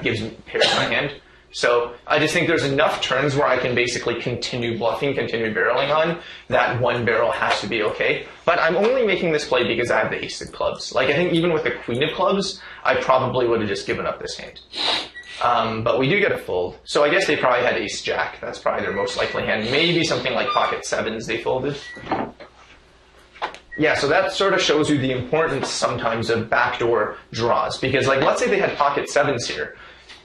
gives me pairs in my hand. So I just think there's enough turns where I can basically continue bluffing, continue barreling on. That one barrel has to be okay. But I'm only making this play because I have the ace of clubs. Like I think even with the queen of clubs, I probably would have just given up this hand. But we do get a fold. So I guess they probably had ace jack. That's probably their most likely hand. Maybe something like pocket sevens they folded. Yeah, so that sort of shows you the importance sometimes of backdoor draws. Because like let's say they had pocket sevens here.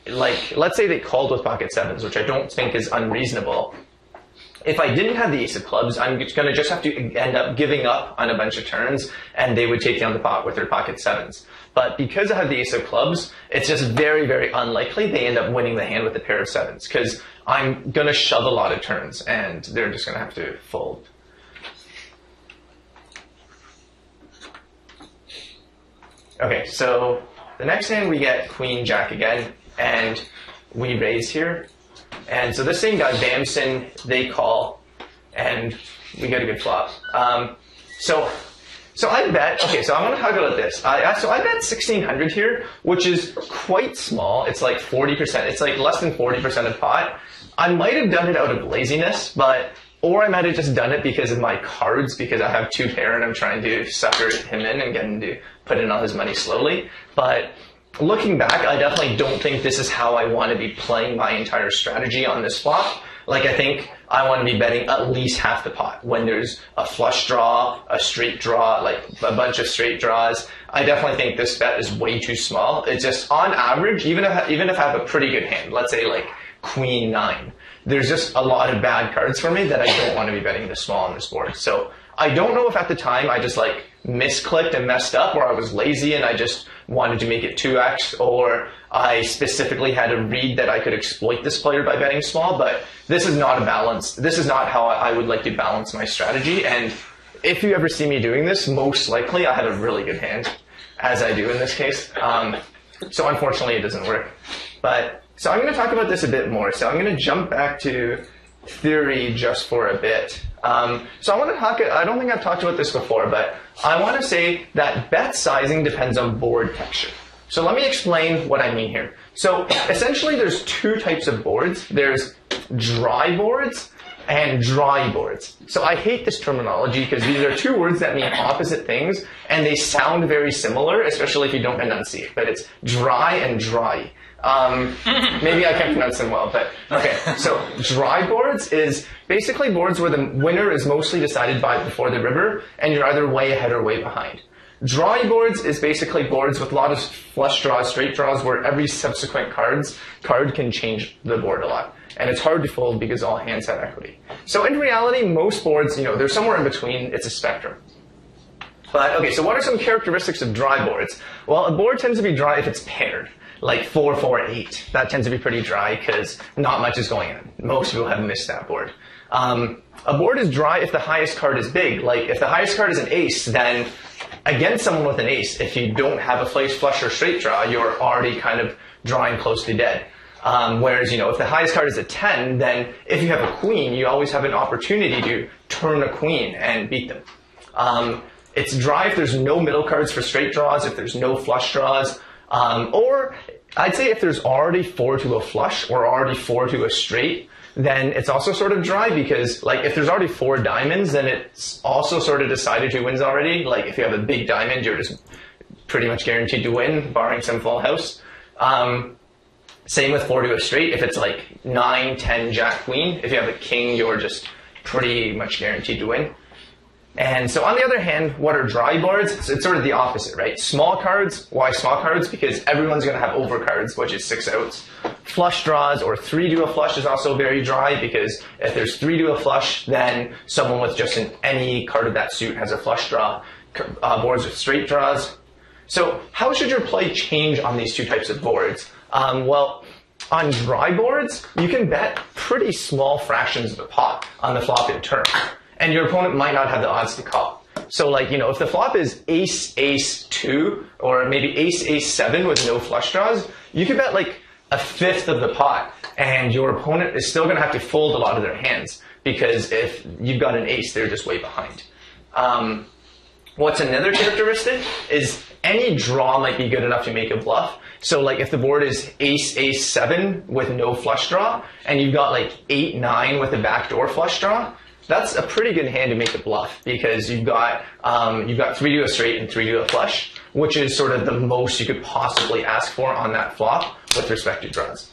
Like, let's say they called with pocket sevens, which I don't think is unreasonable. If I didn't have the ace of clubs, I'm going to just have to end up giving up on a bunch of turns, and they would take down the pot with their pocket sevens. But because I have the ace of clubs, it's just very, very unlikely they end up winning the hand with a pair of sevens, because I'm going to shove a lot of turns, and they're just going to have to fold. Okay, so the next hand we get queen jack again. And we raise here. And so this same guy, Bamson, they call, and we get a good flop. So I bet, okay, so I'm going to talk about this. So I bet 1,600 here, which is quite small. It's like 40%. It's like less than 40% of pot. I might have done it out of laziness, or I might have just done it because of my cards, because I have 2 pair and I'm trying to sucker him in and get him to put in all his money slowly. But looking back, I definitely don't think this is how I want to be playing my entire strategy on this flop. Like, I think I want to be betting at least half the pot when there's a flush draw, a straight draw, like a bunch of straight draws. I definitely think this bet is way too small. It's just on average, even if I have a pretty good hand, let's say like queen 9, there's just a lot of bad cards for me that I don't want to be betting this small on this board. So I don't know if at the time I just like misclicked and messed up, or I was lazy and I just wanted to make it 2x, or I specifically had a read that I could exploit this player by betting small, but this is not a balance. This is not how I would like to balance my strategy. And if you ever see me doing this, most likely I have a really good hand, as I do in this case. So unfortunately it doesn't work. So I'm going to talk about this a bit more. So I'm going to jump back to theory just for a bit. So I want to talk, I don't think I've talked about this before, but I want to say that bet sizing depends on board texture. So let me explain what I mean here. So essentially there's 2 types of boards. There's dry boards and dry boards. So I hate this terminology because these are 2 words that mean opposite things and they sound very similar, especially if you don't enunciate, but it's dry and dry. Maybe I can't pronounce them well, but okay. So dry boards is basically boards where the winner is mostly decided by before the river, and you're either way ahead or way behind. Dry boards is basically boards with a lot of flush draws, straight draws, where every subsequent card can change the board a lot. And it's hard to fold because all hands have equity. So in reality, most boards, they're somewhere in between. It's a spectrum. But okay, so what are some characteristics of dry boards? Well, a board tends to be dry if it's paired. Like 4, 4, 8. That tends to be pretty dry because not much is going on. Most people have missed that board. A board is dry if the highest card is big. Like if the highest card is an ace, then against someone with an ace, if you don't have a flush or straight draw, you're already kind of drawing close to dead. Whereas, if the highest card is a 10, then if you have a queen, you always have an opportunity to turn a queen and beat them. It's dry if there's no middle cards for straight draws, if there's no flush draws. Or I'd say if there's already 4 to a flush or already 4 to a straight, then it's also sort of dry because like if there's already 4 diamonds, then it's also sort of decided who wins already. Like if you have a big diamond, you're just pretty much guaranteed to win, barring some full house. Same with 4 to a straight. If it's like 9, 10, jack, queen, if you have a king, you're just pretty much guaranteed to win. And so on the other hand, what are dry boards? It's sort of the opposite, right? Small cards. Why small cards? Because everyone's going to have overcards, which is 6 outs. Flush draws or 3 to a flush is also very dry, because if there's 3 to a flush, then someone with just any card of that suit has a flush draw. Boards with straight draws. So how should your play change on these two types of boards? Well, on dry boards, you can bet pretty small fractions of the pot on the flop in turn. And your opponent might not have the odds to call. So like, if the flop is ace, ace 2, or maybe ace, ace 7 with no flush draws, you could bet like a fifth of the pot, and your opponent is still going to have to fold a lot of their hands, because if you've got an ace, they're just way behind. What's another characteristic is any draw might be good enough to make a bluff. So like if the board is ace, ace 7 with no flush draw, and you've got like 8, 9 with a backdoor flush draw, that's a pretty good hand to make a bluff, because you've got 3 to a straight and 3 to a flush, which is sort of the most you could possibly ask for on that flop with respect to draws.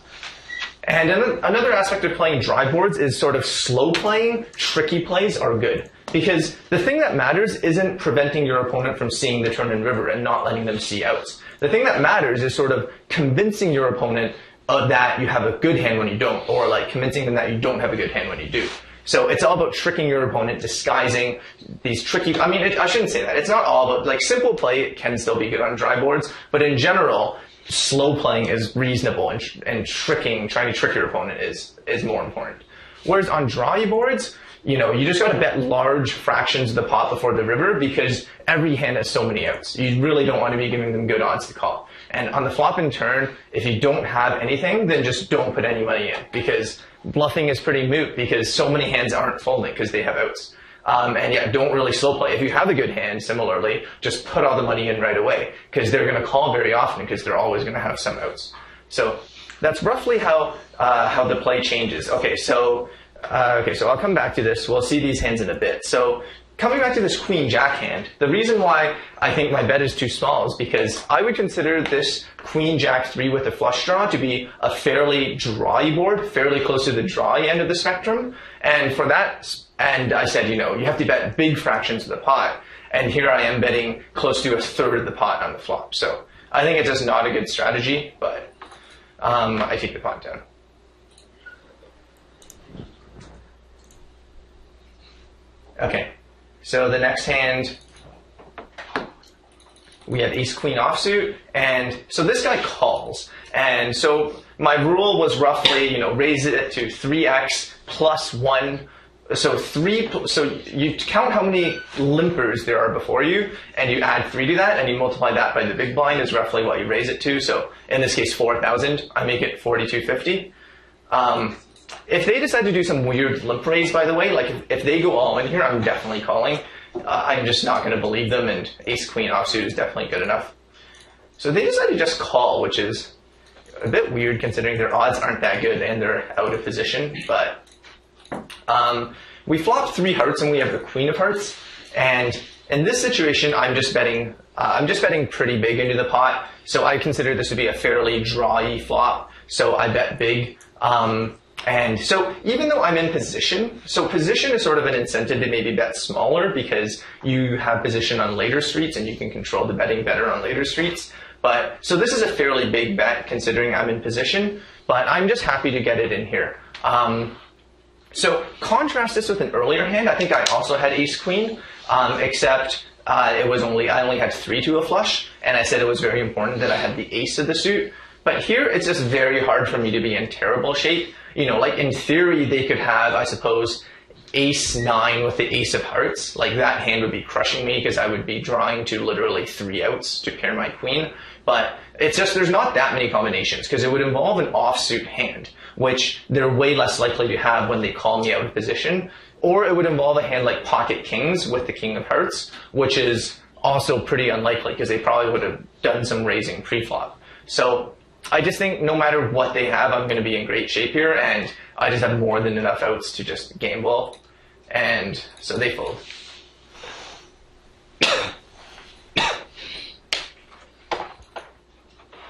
And another aspect of playing dry boards is sort of slow playing. Tricky plays are good, because the thing that matters isn't preventing your opponent from seeing the turn and river and not letting them see outs. The thing that matters is sort of convincing your opponent that you have a good hand when you don't, or like convincing them that you don't have a good hand when you do. So it's all about tricking your opponent, disguising these tricky, I shouldn't say that. It's not all about, like, simple play can still be good on dry boards, but in general, slow playing is reasonable, and trying to trick your opponent is more important. Whereas on dry boards, you just got to bet large fractions of the pot before the river, because every hand has so many outs. You really don't want to be giving them good odds to call. And on the flop and turn, if you don't have anything, then just don't put any money in, because bluffing is pretty moot, because so many hands aren't folding because they have outs. And yeah, don't really slow play. If you have a good hand, similarly, just put all the money in right away, because they're going to call very often, because they're always going to have some outs. So that's roughly how the play changes. Okay, so I'll come back to this. We'll see these hands in a bit. So coming back to this queen jack hand, the reason why I think my bet is too small is because I would consider this queen jack 3 with a flush draw to be a fairly dry board, fairly close to the dry end of the spectrum. And for that, and I said, you have to bet big fractions of the pot. And here I am betting close to a third of the pot on the flop. So I think it's just not a good strategy, but I take the pot down. Okay, so the next hand, we have ace-queen offsuit, and so this guy calls. And so my rule was roughly, raise it to 3x plus 1. So you count how many limpers there are before you, and you add 3 to that, and you multiply that by the big blind is roughly what you raise it to. So in this case, 4,000. I make it 4,250. If they decide to do some weird limp raise, by the way, like if they go all in here, I'm definitely calling. I'm just not going to believe them, and ace-queen offsuit is definitely good enough. So they decide to just call, which is a bit weird considering their odds aren't that good and they're out of position. But we flop 3 hearts and we have the queen of hearts. And in this situation, I'm just betting pretty big into the pot. So I consider this to be a fairly drawy flop. So I bet big. And so even though I'm in position, so position is sort of an incentive to maybe bet smaller, because you have position on later streets and you can control the betting better on later streets. But so this is a fairly big bet considering I'm in position, but I'm just happy to get it in here. So contrast this with an earlier hand. I think I also had ace queen, except I only had 3 to a flush, and I said it was very important that I had the ace of the suit. But here it's just very hard for me to be in terrible shape. Like in theory, they could have, I suppose, ace 9 with the ace of hearts. Like that hand would be crushing me, because I would be drawing to literally 3 outs to pair my queen. But it's just, there's not that many combinations, because it would involve an offsuit hand, which they're way less likely to have when they call me out of position. Or it would involve a hand like pocket kings with the king of hearts, which is also pretty unlikely, because they probably would have done some raising pre-flop. So I just think no matter what they have, I'm going to be in great shape here, and I just have more than enough outs to just gamble, and so they fold.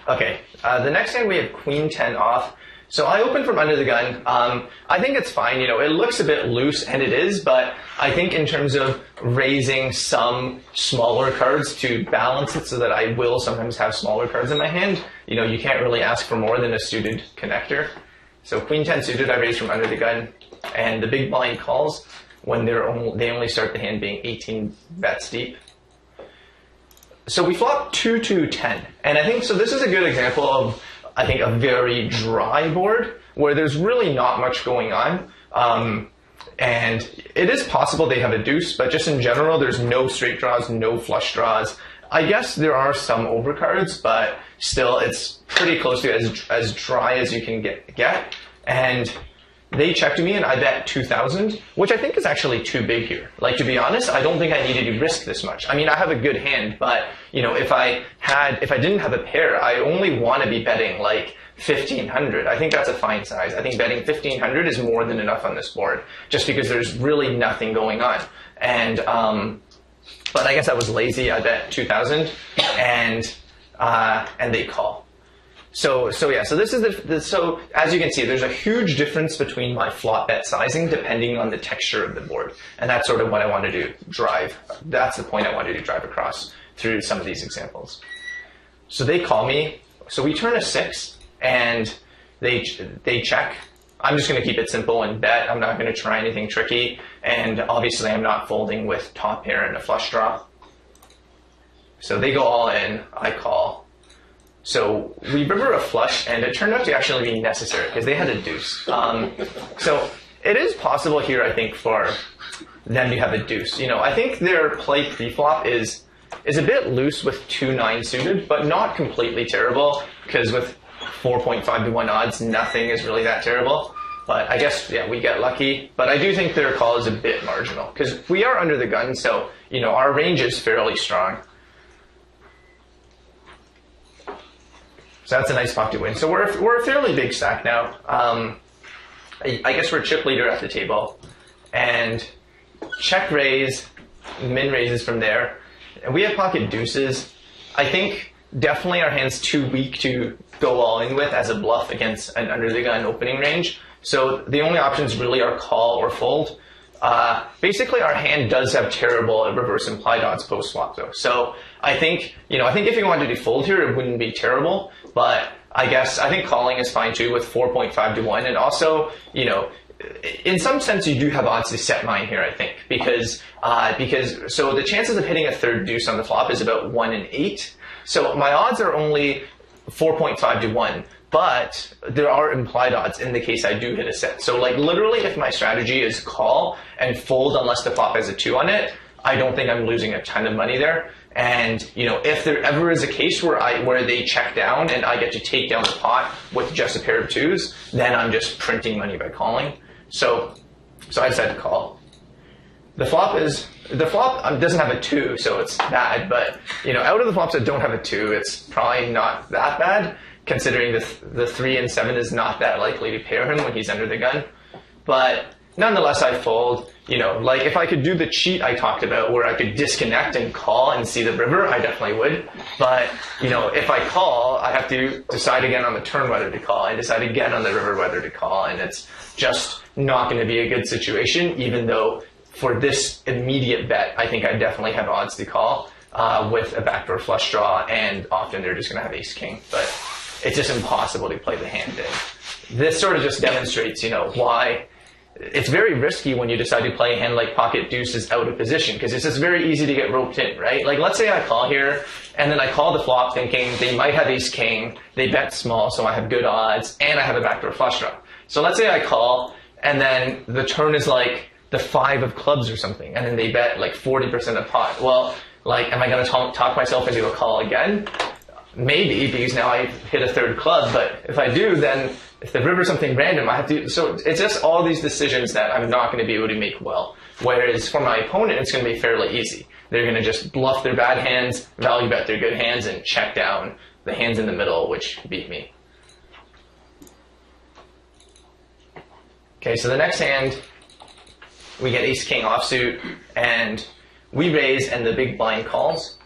Okay, the next hand we have queen 10 off. So I open from under the gun. I think it's fine. You know, it looks a bit loose, and it is, but I think in terms of raising some smaller cards to balance it so that I will sometimes have smaller cards in my hand, you know, you can't really ask for more than a suited connector. So queen 10 suited, I raise from under the gun, and the big blind calls when they only start the hand being 18 bets deep. So we flop 2-2-10, and I think, so this is a good example of, I think, a very dry board where there's really not much going on. And it is possible they have a deuce, but just in general, there's no straight draws, no flush draws. I guess there are some overcards, but still it's pretty close to as dry as you can get. And they checked me and I bet 2,000, which I think is actually too big here. Like, to be honest, I don't think I needed to risk this much. I mean, I have a good hand, but you know, if I didn't have a pair, I only want to be betting like 1,500. I think that's a fine size. I think betting 1,500 is more than enough on this board, just because there's really nothing going on. And but I guess I was lazy. I bet 2,000, and they call. So yeah, so this is so as you can see, there's a huge difference between my flop bet sizing depending on the texture of the board. And that's sort of what I wanted to drive. That's the point I wanted to drive across through some of these examples. So they call me. So we turn a 6 and they check. I'm just going to keep it simple and bet. I'm not going to try anything tricky. And obviously I'm not folding with top pair and a flush draw. So they go all in, I call. So we river a flush, and it turned out to actually be necessary because they had a deuce. So it is possible here, I think, for them to have a deuce. You know, I think their play pre-flop is a bit loose with 2-9 suited, but not completely terrible, because with 4.5 to 1 odds, nothing is really that terrible. But I guess, yeah, we get lucky. But I do think their call is a bit marginal, because we are under the gun, so, you know, our range is fairly strong. So that's a nice pop to win. So we're a fairly big stack now. I guess we're chip leader at the table. And check raise, min raises from there. And we have pocket deuces. I think definitely our hand's too weak to go all in with as a bluff against an under the gun opening range. So the only options really are call or fold. Basically, our hand does have terrible reverse implied odds post flop, though. So I think if you wanted to fold here, it wouldn't be terrible. But I think calling is fine too with 4.5 to 1. And also, you know, in some sense, you do have odds to set mine here, I think, because so the chances of hitting a third deuce on the flop is about 1 in 8. So my odds are only 4.5 to 1. But there are implied odds in the case I do hit a set. So like literally if my strategy is call and fold unless the flop has a 2 on it, I don't think I'm losing a ton of money there. And you know, if there ever is a case where they check down and I get to take down the pot with just a pair of 2s, then I'm just printing money by calling. So I decided to call. The flop doesn't have a 2, so it's bad. But you know, out of the flops that don't have a 2, it's probably not that bad, considering the 3 and 7 is not that likely to pair him when he's under the gun. But nonetheless, I fold. You know, like if I could do the cheat I talked about where I could disconnect and call and see the river, I definitely would. But, you know, if I call, I have to decide again on the turn whether to call and decide again on the river whether to call. And it's just not going to be a good situation, even though for this immediate bet, I think I definitely have odds to call with a backdoor flush draw, and often they're just going to have ace-king. But it's just impossible to play the hand in. This sort of just demonstrates, you know, why it's very risky when you decide to play a hand like pocket deuces out of position, because it's just very easy to get roped in, right? Like let's say I call here, and then I call the flop thinking they might have ace-king, they bet small, so I have good odds, and I have a backdoor flush draw. So let's say I call, and then the turn is like the 5 of clubs or something, and then they bet like 40% of pot. Well, like, am I going to talk myself into a call again? Maybe, because now I hit a third club, but if I do, then if the river's something random, I have to, so it's just all these decisions that I'm not going to be able to make well. Whereas for my opponent, it's going to be fairly easy. They're going to just bluff their bad hands, value bet their good hands, and check down the hands in the middle, which beat me. Okay, so the next hand, we get ace-king offsuit, and we raise, and the big blind calls.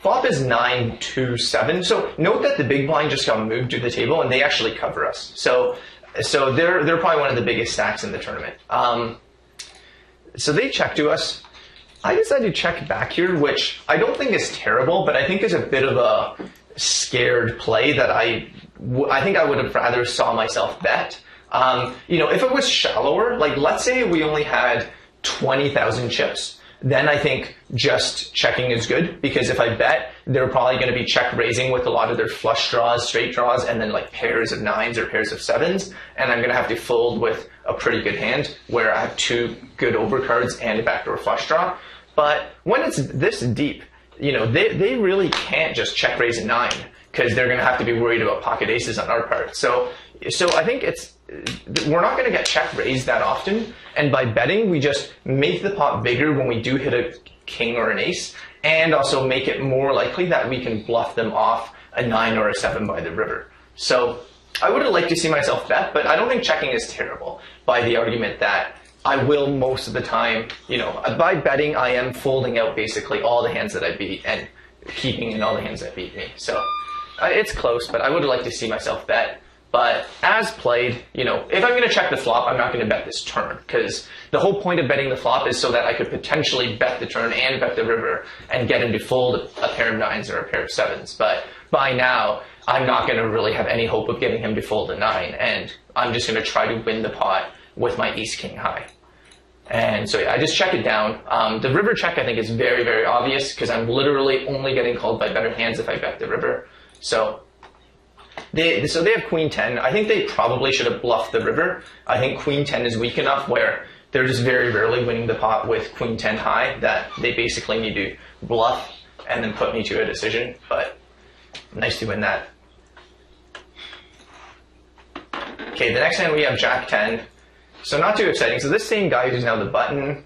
Flop is 9-2-7. So note that the big blind just got moved to the table, and they actually cover us. So they're probably one of the biggest stacks in the tournament. So they check to us. I decided to check back here, which I don't think is terrible, but I think is a bit of a scared play that I think I would have rather saw myself bet. If it was shallower, like let's say we only had 20,000 chips, then I think just checking is good, because if I bet, they're probably going to be check raising with a lot of their flush draws, straight draws, and then like pairs of 9s or pairs of 7s, and I'm going to have to fold with a pretty good hand where I have 2 good overcards and a backdoor flush draw. But when it's this deep, they really can't just check raise a 9, because they're going to have to be worried about pocket aces on our part. So I think we're not going to get check raised that often, and by betting, we just make the pot bigger when we do hit a king or an ace, and also make it more likely that we can bluff them off a 9 or a 7 by the river. So I would have liked to see myself bet, but I don't think checking is terrible, by the argument that I will most of the time, by betting, I am folding out basically all the hands that I beat and keeping in all the hands that beat me. So it's close, but I would have liked to see myself bet. But as played, if I'm going to check the flop, I'm not going to bet this turn, because the whole point of betting the flop is so that I could potentially bet the turn and bet the river and get him to fold a pair of 9s or a pair of 7s. But by now, I'm not going to really have any hope of getting him to fold a 9, and I'm just going to try to win the pot with my ace-king high. And so yeah, I just check it down. The river check, I think, is very, very obvious, because I'm literally only getting called by better hands if I bet the river. So they have queen 10. I think they probably should have bluffed the river. I think queen 10 is weak enough where they're just very rarely winning the pot with queen 10 high, that they basically need to bluff and then put me to a decision. But nice to win that. Okay, the next hand we have jack 10. So not too exciting. So this same guy who's now the button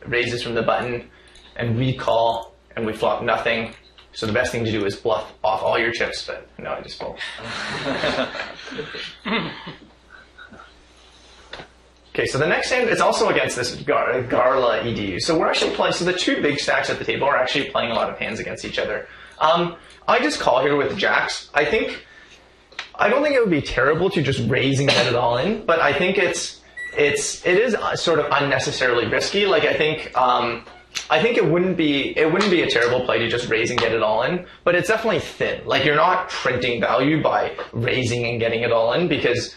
raises from the button, and we call, and we flop nothing. So the best thing to do is bluff off all your chips, but no, I just fold. Okay, so the next hand is also against this Garla EDU. So we're actually playing, so the 2 big stacks at the table are actually playing a lot of hands against each other. I just call here with jacks. I don't think it would be terrible to just raise and get it all in, but I think it is sort of unnecessarily risky. Like I think it wouldn't be a terrible play to just raise and get it all in, but it's definitely thin. Like you're not printing value by raising and getting it all in, because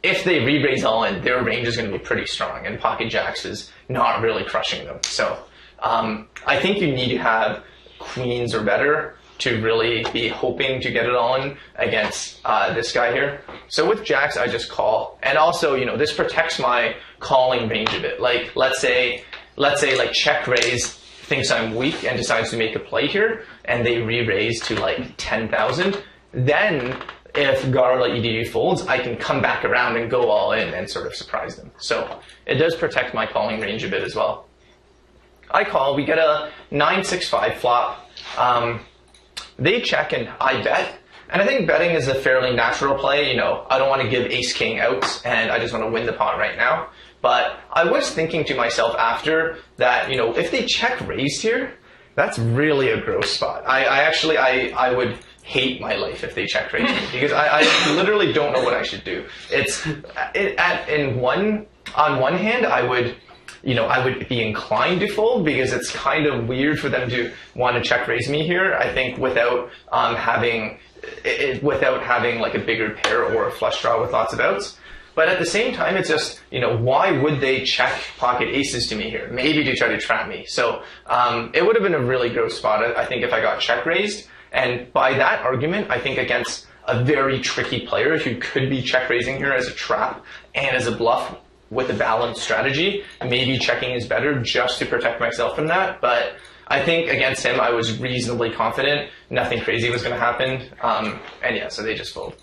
if they re-raise all in, their range is going to be pretty strong, and pocket jacks is not really crushing them. So I think you need to have queens or better to really be hoping to get it all in against this guy here. So with jacks, I just call, and also this protects my calling range a bit. Like let's say like check raise thinks I'm weak and decides to make a play here, and they re-raise to like 10,000. Then if Garla EDU folds, I can come back around and go all in and sort of surprise them. So it does protect my calling range a bit as well. I call, we get a 9-6-5 flop. They check and I bet. And I think betting is a fairly natural play. I don't want to give ace-king outs, and I just want to win the pot right now. But I was thinking to myself after that, if they check raised here, that's really a gross spot. I would hate my life if they check raised me, because I literally don't know what I should do. On one hand, I would be inclined to fold, because it's kind of weird for them to want to check raise me here. I think without having like a bigger pair or a flush draw with lots of outs. But at the same time, it's just, why would they check pocket aces to me here? Maybe to try to trap me. So it would have been a really gross spot, I think, if I got check raised. And by that argument, I think against a very tricky player who could be check raising here as a trap and as a bluff with a balanced strategy, maybe checking is better just to protect myself from that. But I think against him, I was reasonably confident nothing crazy was going to happen. And yeah, so they just fold.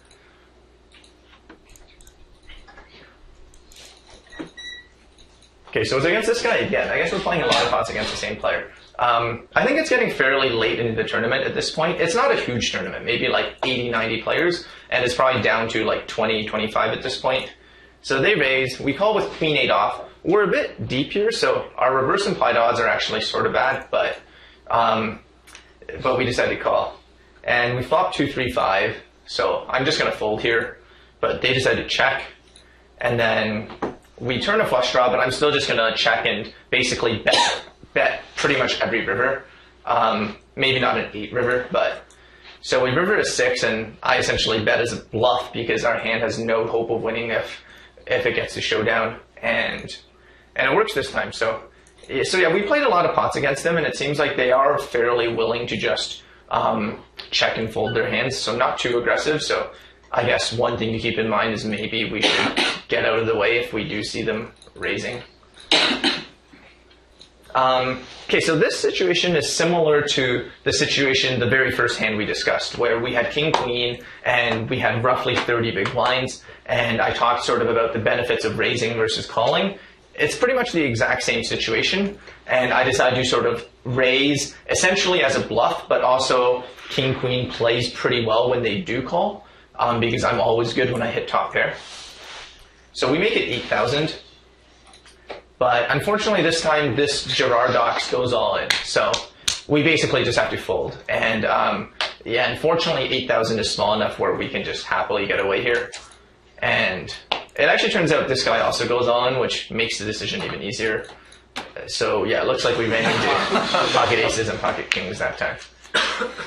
Okay, so it's against this guy again. I guess we're playing a lot of pots against the same player. I think it's getting fairly late into the tournament at this point. It's not a huge tournament, maybe like 80, 90 players, and it's probably down to like 20, 25 at this point. So they raise, we call with queen 8 off. We're a bit deep here, so our reverse implied odds are actually sort of bad, but but we decided to call. And we flopped 2, 3, 5, so I'm just going to fold here, but they decided to check. And then we turn a flush draw, but I'm still just going to check and basically bet pretty much every river. Maybe not an 8 river, but... So we river a 6, and I essentially bet as a bluff because our hand has no hope of winning if it gets to showdown. And it works this time. So yeah, we played a lot of pots against them, and it seems like they are fairly willing to just check and fold their hands, so not too aggressive. So I guess one thing to keep in mind is maybe we should get out of the way if we do see them raising. Okay, so this situation is similar to the situation, the very first hand we discussed, where we had king, queen, and we had roughly 30 big blinds, and I talked sort of about the benefits of raising versus calling. It's pretty much the exact same situation, and I decided to sort of raise essentially as a bluff, but also king, queen plays pretty well when they do call, because I'm always good when I hit top pair. So we make it 8,000. But unfortunately this time, this Gerard Dox goes all in. So we basically just have to fold. And yeah, unfortunately 8,000 is small enough where we can just happily get away here. And it actually turns out this guy also goes all in, which makes the decision even easier. So yeah, it looks like we ran into pocket aces and pocket kings that time.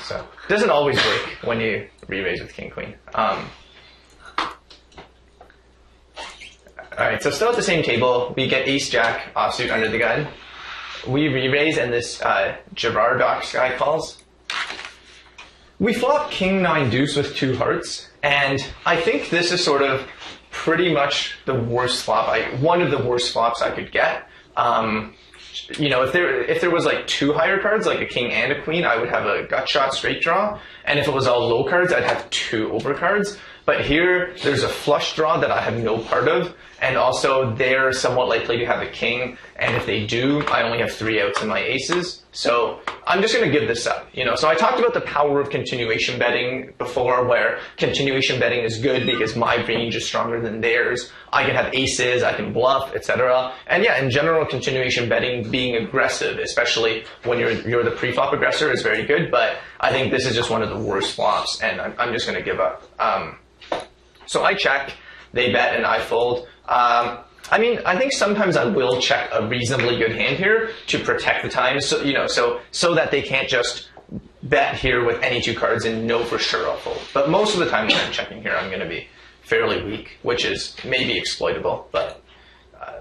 So it doesn't always work when you re-raise with king, queen. Alright, so still at the same table, we get ace-jack offsuit under the gun. We re-raise, and this Gerard Dox guy calls. We flop king-9 deuce with 2 hearts, and I think this is sort of pretty much the worst flop, one of the worst flops I could get. You know, if there was like 2 higher cards, like a king and a queen, I would have a gut shot straight draw, and if it was all low cards, I'd have 2 overcards. But here, there's a flush draw that I have no part of, and also they're somewhat likely to have a king, and if they do, I only have 3 outs in my aces. So I'm just going to give this up. You know, so I talked about the power of continuation betting before, where continuation betting is good because my range is stronger than theirs. I can have aces, I can bluff, etc. And yeah, in general, continuation betting, being aggressive, especially when you're the pre-flop aggressor, is very good. But I think this is just one of the worst flops, and I'm just going to give up. So I check, they bet, and I fold. I mean, I think sometimes I will check a reasonably good hand here to protect the time, so you know, so that they can't just bet here with any 2 cards and know for sure I'll fold. But most of the time when I'm checking here, I'm going to be fairly weak, which is maybe exploitable, but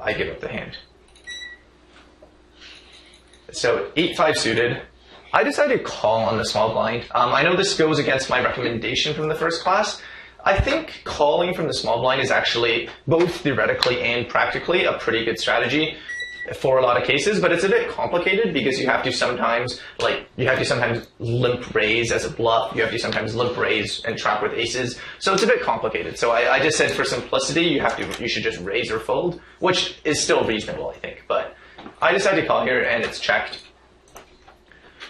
I give up the hand. So 8-5 suited. I decided to call on the small blind. I know this goes against my recommendation from the first class. I think calling from the small blind is actually both theoretically and practically a pretty good strategy for a lot of cases, but it's a bit complicated because you have to sometimes limp raise as a bluff. You have to sometimes limp raise and trap with aces. So it's a bit complicated. So I just said for simplicity, you should just raise or fold, which is still reasonable, I think. But I decided to call here, and it's checked.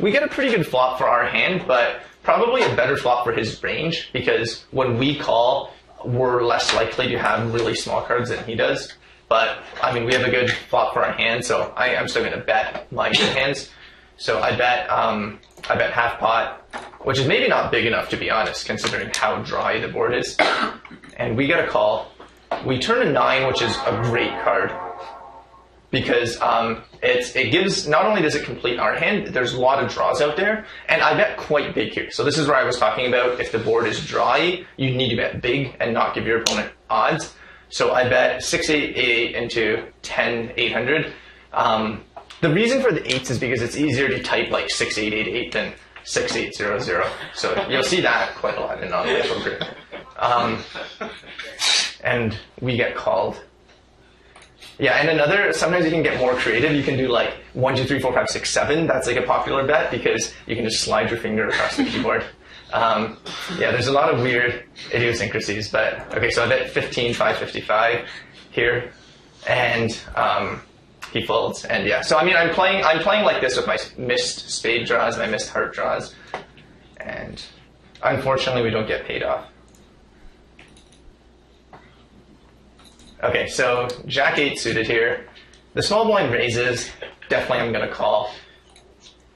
We get a pretty good flop for our hand, but probably a better flop for his range, because when we call, we're less likely to have really small cards than he does. But, I mean, we have a good flop for our hand, so I'm still going to bet my good hands. So I bet half pot, which is maybe not big enough, to be honest, considering how dry the board is. And we get a call. We turn a 9, which is a great card, because it gives, not only does it complete our hand, there's a lot of draws out there, and I bet quite big here. So this is where I was talking about if the board is dry, you need to bet big and not give your opponent odds. So I bet 6-8-8 into 10-800. The reason for the 8s is because it's easier to type like 6-8-8-8 than 6-8-0-0. So you'll see that quite a lot in non-live poker. And we get called. Yeah, and sometimes you can get more creative. You can do like 1, 2, 3, 4, 5, 6, 7. That's like a popular bet because you can just slide your finger across the keyboard. Yeah, there's a lot of weird idiosyncrasies, but okay, so I bet 15, 5, 55 here, and he folds, and yeah. So I mean, I'm playing like this with my missed spade draws and my missed heart draws, and unfortunately we don't get paid off. Okay, so Jack 8 suited here. The small blind raises. Definitely I'm going to call.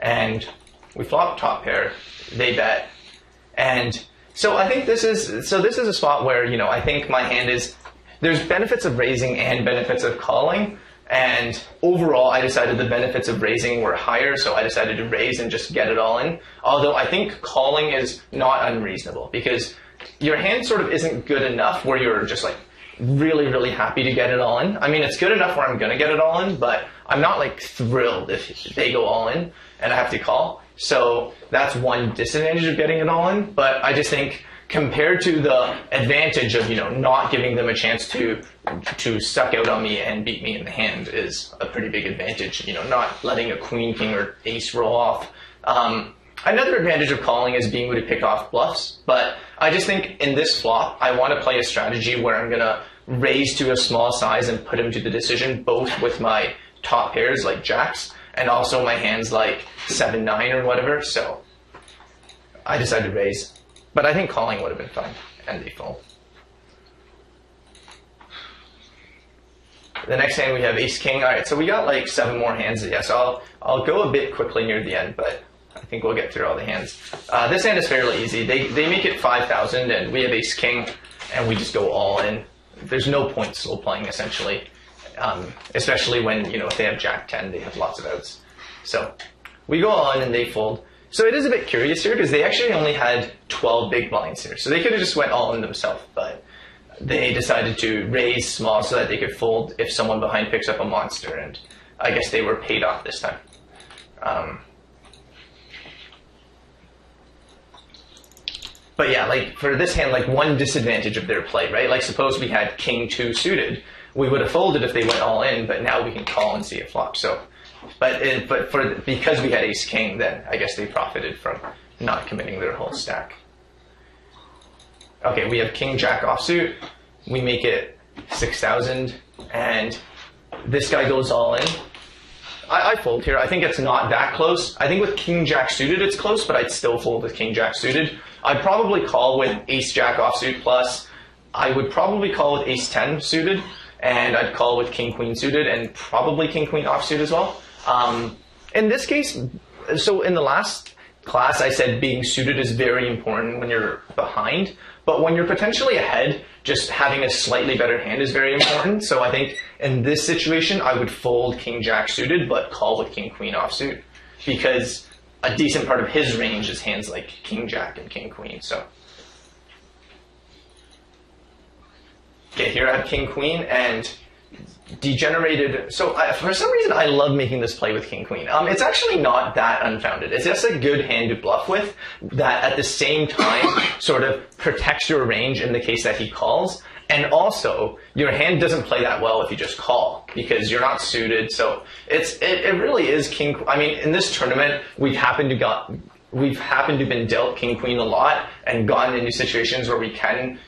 And We flop top pair, they bet. And so I think this is a spot where, you know, I think my hand is, there's benefits of raising and benefits of calling. And overall, I decided the benefits of raising were higher, so I decided to raise and just get it all in. Although I think calling is not unreasonable, because your hand sort of isn't good enough where you're just like really, really happy to get it all in. I mean, it's good enough where I'm going to get it all in, but I'm not like thrilled if they go all in and I have to call. So that's one disadvantage of getting it all in. But I just think compared to the advantage of, you know, not giving them a chance to suck out on me and beat me in the hand is a pretty big advantage. You know, not letting a queen, king, or ace roll off. Another advantage of calling is being able to pick off bluffs, but I just think in this flop, I want to play a strategy where I'm going to raise to a small size and put him to the decision, both with my top pairs like jacks and also my hands like 7-9 or whatever. So I decided to raise, but I think calling would have been fine, and they fold. The next hand we have ace king. All right, so we got like 7 more hands. Yeah, so I'll go a bit quickly near the end, but I think we'll get through all the hands. This hand is fairly easy. They make it 5,000, and we have ace king, and we just go all in. There's no point slow playing essentially, especially when, you know, if they have jack 10, they have lots of outs. So we go all in and they fold. So it is a bit curious here because they actually only had 12 big blinds here, so they could have just went all in themselves, but they decided to raise small so that they could fold if someone behind picks up a monster, and I guess they were paid off this time. But yeah, like for this hand, like one disadvantage of their play, right? Like suppose we had king 2 suited, we would have folded if they went all in, but now we can call and see it flop. So, because we had ace king, then I guess they profited from not committing their whole stack. Okay, we have king jack offsuit. We make it 6,000, and this guy goes all in. I fold here. I think it's not that close. I think with king jack suited it's close, but I'd still fold with king jack suited. I'd probably call with ace jack offsuit plus. I would probably call with ace 10 suited, and I'd call with king queen suited and probably king queen offsuit as well. In this case, so in the last class I said being suited is very important when you're behind, but when you're potentially ahead, just having a slightly better hand is very important. So I think in this situation, I would fold king jack suited, but call with king queen offsuit, because a decent part of his range is hands like king jack and king queen. So okay, here I have king queen and degenerated. So for some reason, I love making this play with king queen. It's actually not that unfounded. It's just a good hand to bluff with that at the same time sort of protects your range in the case that he calls. And also, your hand doesn't play that well if you just call, because you're not suited. So it really is king. I mean, in this tournament, we've happened to been dealt king queen a lot and gotten into situations where we can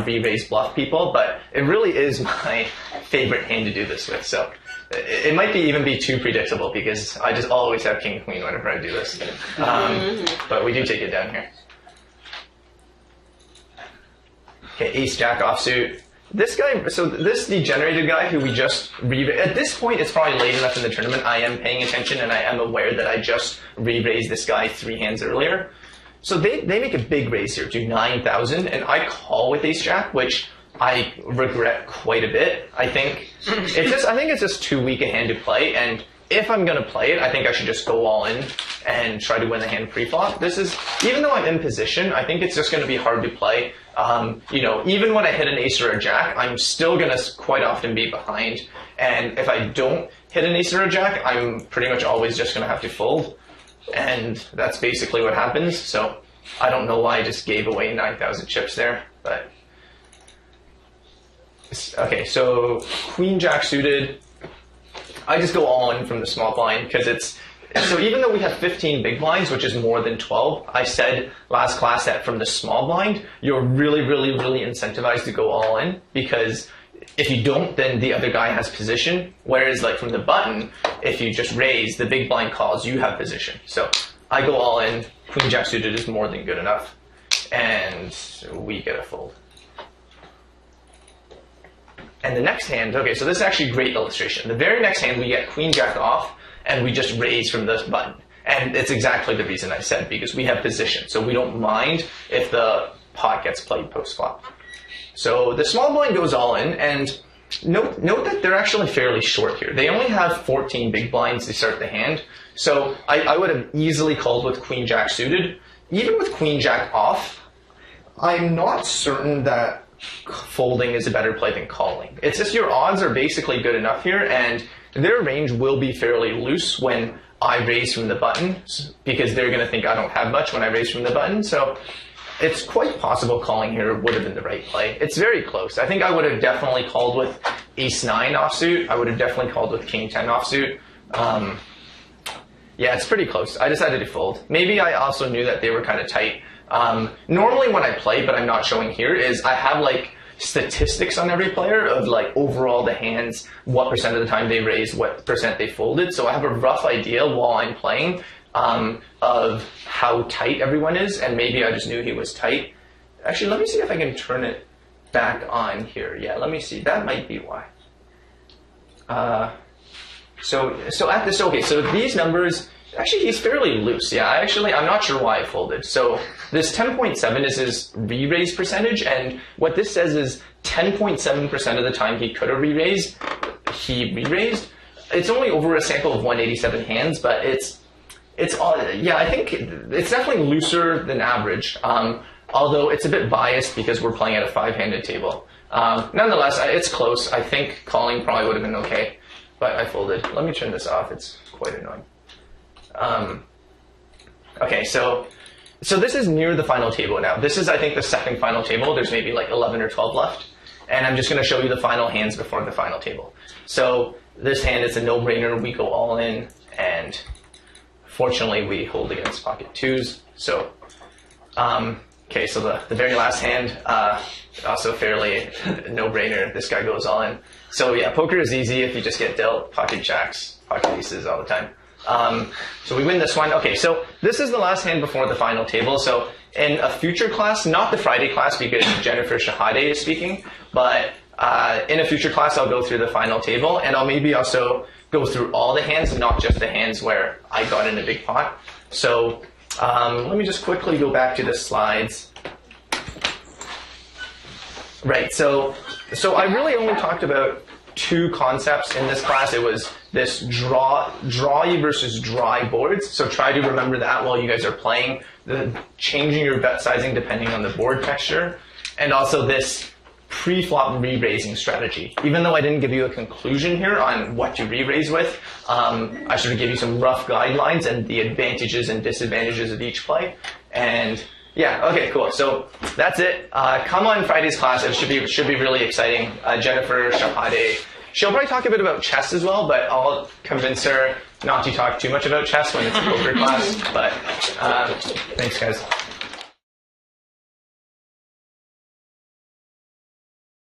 re-raise bluff people, but it really is my favorite hand to do this with. So it might even be too predictable because I just always have king queen whenever I do this. But we do take it down here. Okay, ace jack offsuit. This guy, so this degenerated guy who we just at this point, it's probably late enough in the tournament. I am paying attention and I am aware that I just re-raised this guy 3 hands earlier. So they make a big raise here to 9,000, and I call with ace jack, which I regret quite a bit. I think it's just too weak a hand to play, and if I'm gonna play it, I think I should just go all in and try to win the hand pre-flop. This is, even though I'm in position, I think it's just gonna be hard to play. You know, even when I hit an ace or a jack, I'm still gonna quite often be behind, and if I don't hit an ace or a jack, I'm pretty much always just gonna have to fold. And that's basically what happens. So I don't know why I just gave away 9,000 chips there, but okay. So queen jack suited, I just go all in from the small blind because so even though we have 15 big blinds, which is more than 12, I said last class that from the small blind, you're really, really, really incentivized to go all in, because if you don't, then the other guy has position. Whereas like from the button, if you just raise, the big blind calls, you have position. So I go all in, queen jack suited is more than good enough, and we get a fold. And the next hand, okay, so this is actually a great illustration. The very next hand, we get queen jack off, and we just raise from this button. And it's exactly the reason I said, because we have position. So we don't mind if the pot gets played post-flop. So the small blind goes all in, and note that they're actually fairly short here. They only have 14 big blinds to start the hand. So I would have easily called with queen jack suited. Even with queen jack off, I'm not certain that folding is a better play than calling. It's just your odds are basically good enough here, and their range will be fairly loose when I raise from the button, because they're going to think I don't have much when I raise from the button. So it's quite possible calling here would have been the right play. It's very close. I think I would have definitely called with ace-9 offsuit. I would have definitely called with king-10 offsuit. Yeah, it's pretty close. I decided to fold. Maybe I also knew that they were kind of tight. Normally when I play, but I'm not showing here, is I have like statistics on every player of like overall the hands, what percent of the time they raised, what percent they folded. So I have a rough idea while I'm playing of how tight everyone is, and maybe I just knew he was tight. Actually, let me see if I can turn it back on here. Yeah, let me see. That might be why. So at this, okay, so these numbers, actually he's fairly loose. Yeah, I'm not sure why I folded. So this 10.7 is his re-raise percentage, and what this says is 10.7% of the time he could have re-raised, he re-raised. It's only over a sample of 187 hands, but yeah, I think it's definitely looser than average. Although it's a bit biased because we're playing at a 5-handed table. Nonetheless, it's close. I think calling probably would have been okay, but I folded. Let me turn this off. It's quite annoying. Okay, so this is near the final table now. This is, I think, the second final table. There's maybe like 11 or 12 left. And I'm just going to show you the final hands before the final table. So this hand is a no-brainer. We go all in, and fortunately we hold against pocket twos. So, okay, so the very last hand, also fairly no-brainer. This guy goes all in. So yeah, poker is easy if you just get dealt pocket jacks, pocket aces all the time. So we win this one. Okay, so this is the last hand before the final table. So in a future class, not the Friday class because Jennifer Shahade is speaking, but in a future class I'll go through the final table, and I'll maybe also go through all the hands, not just the hands where I got in a big pot. So let me just quickly go back to the slides. Right, so I really only talked about two concepts in this class. It was this drawy versus dry boards. So try to remember that while you guys are playing. Changing your bet sizing depending on the board texture. And also this pre-flop re-raising strategy. Even though I didn't give you a conclusion here on what to re-raise with, I sort of gave you some rough guidelines and the advantages and disadvantages of each play. And yeah, okay, cool. So that's it. Come on Friday's class. It should be really exciting. Jennifer Shahade, she'll probably talk a bit about chess as well, but I'll convince her not to talk too much about chess when it's a poker class. But thanks, guys.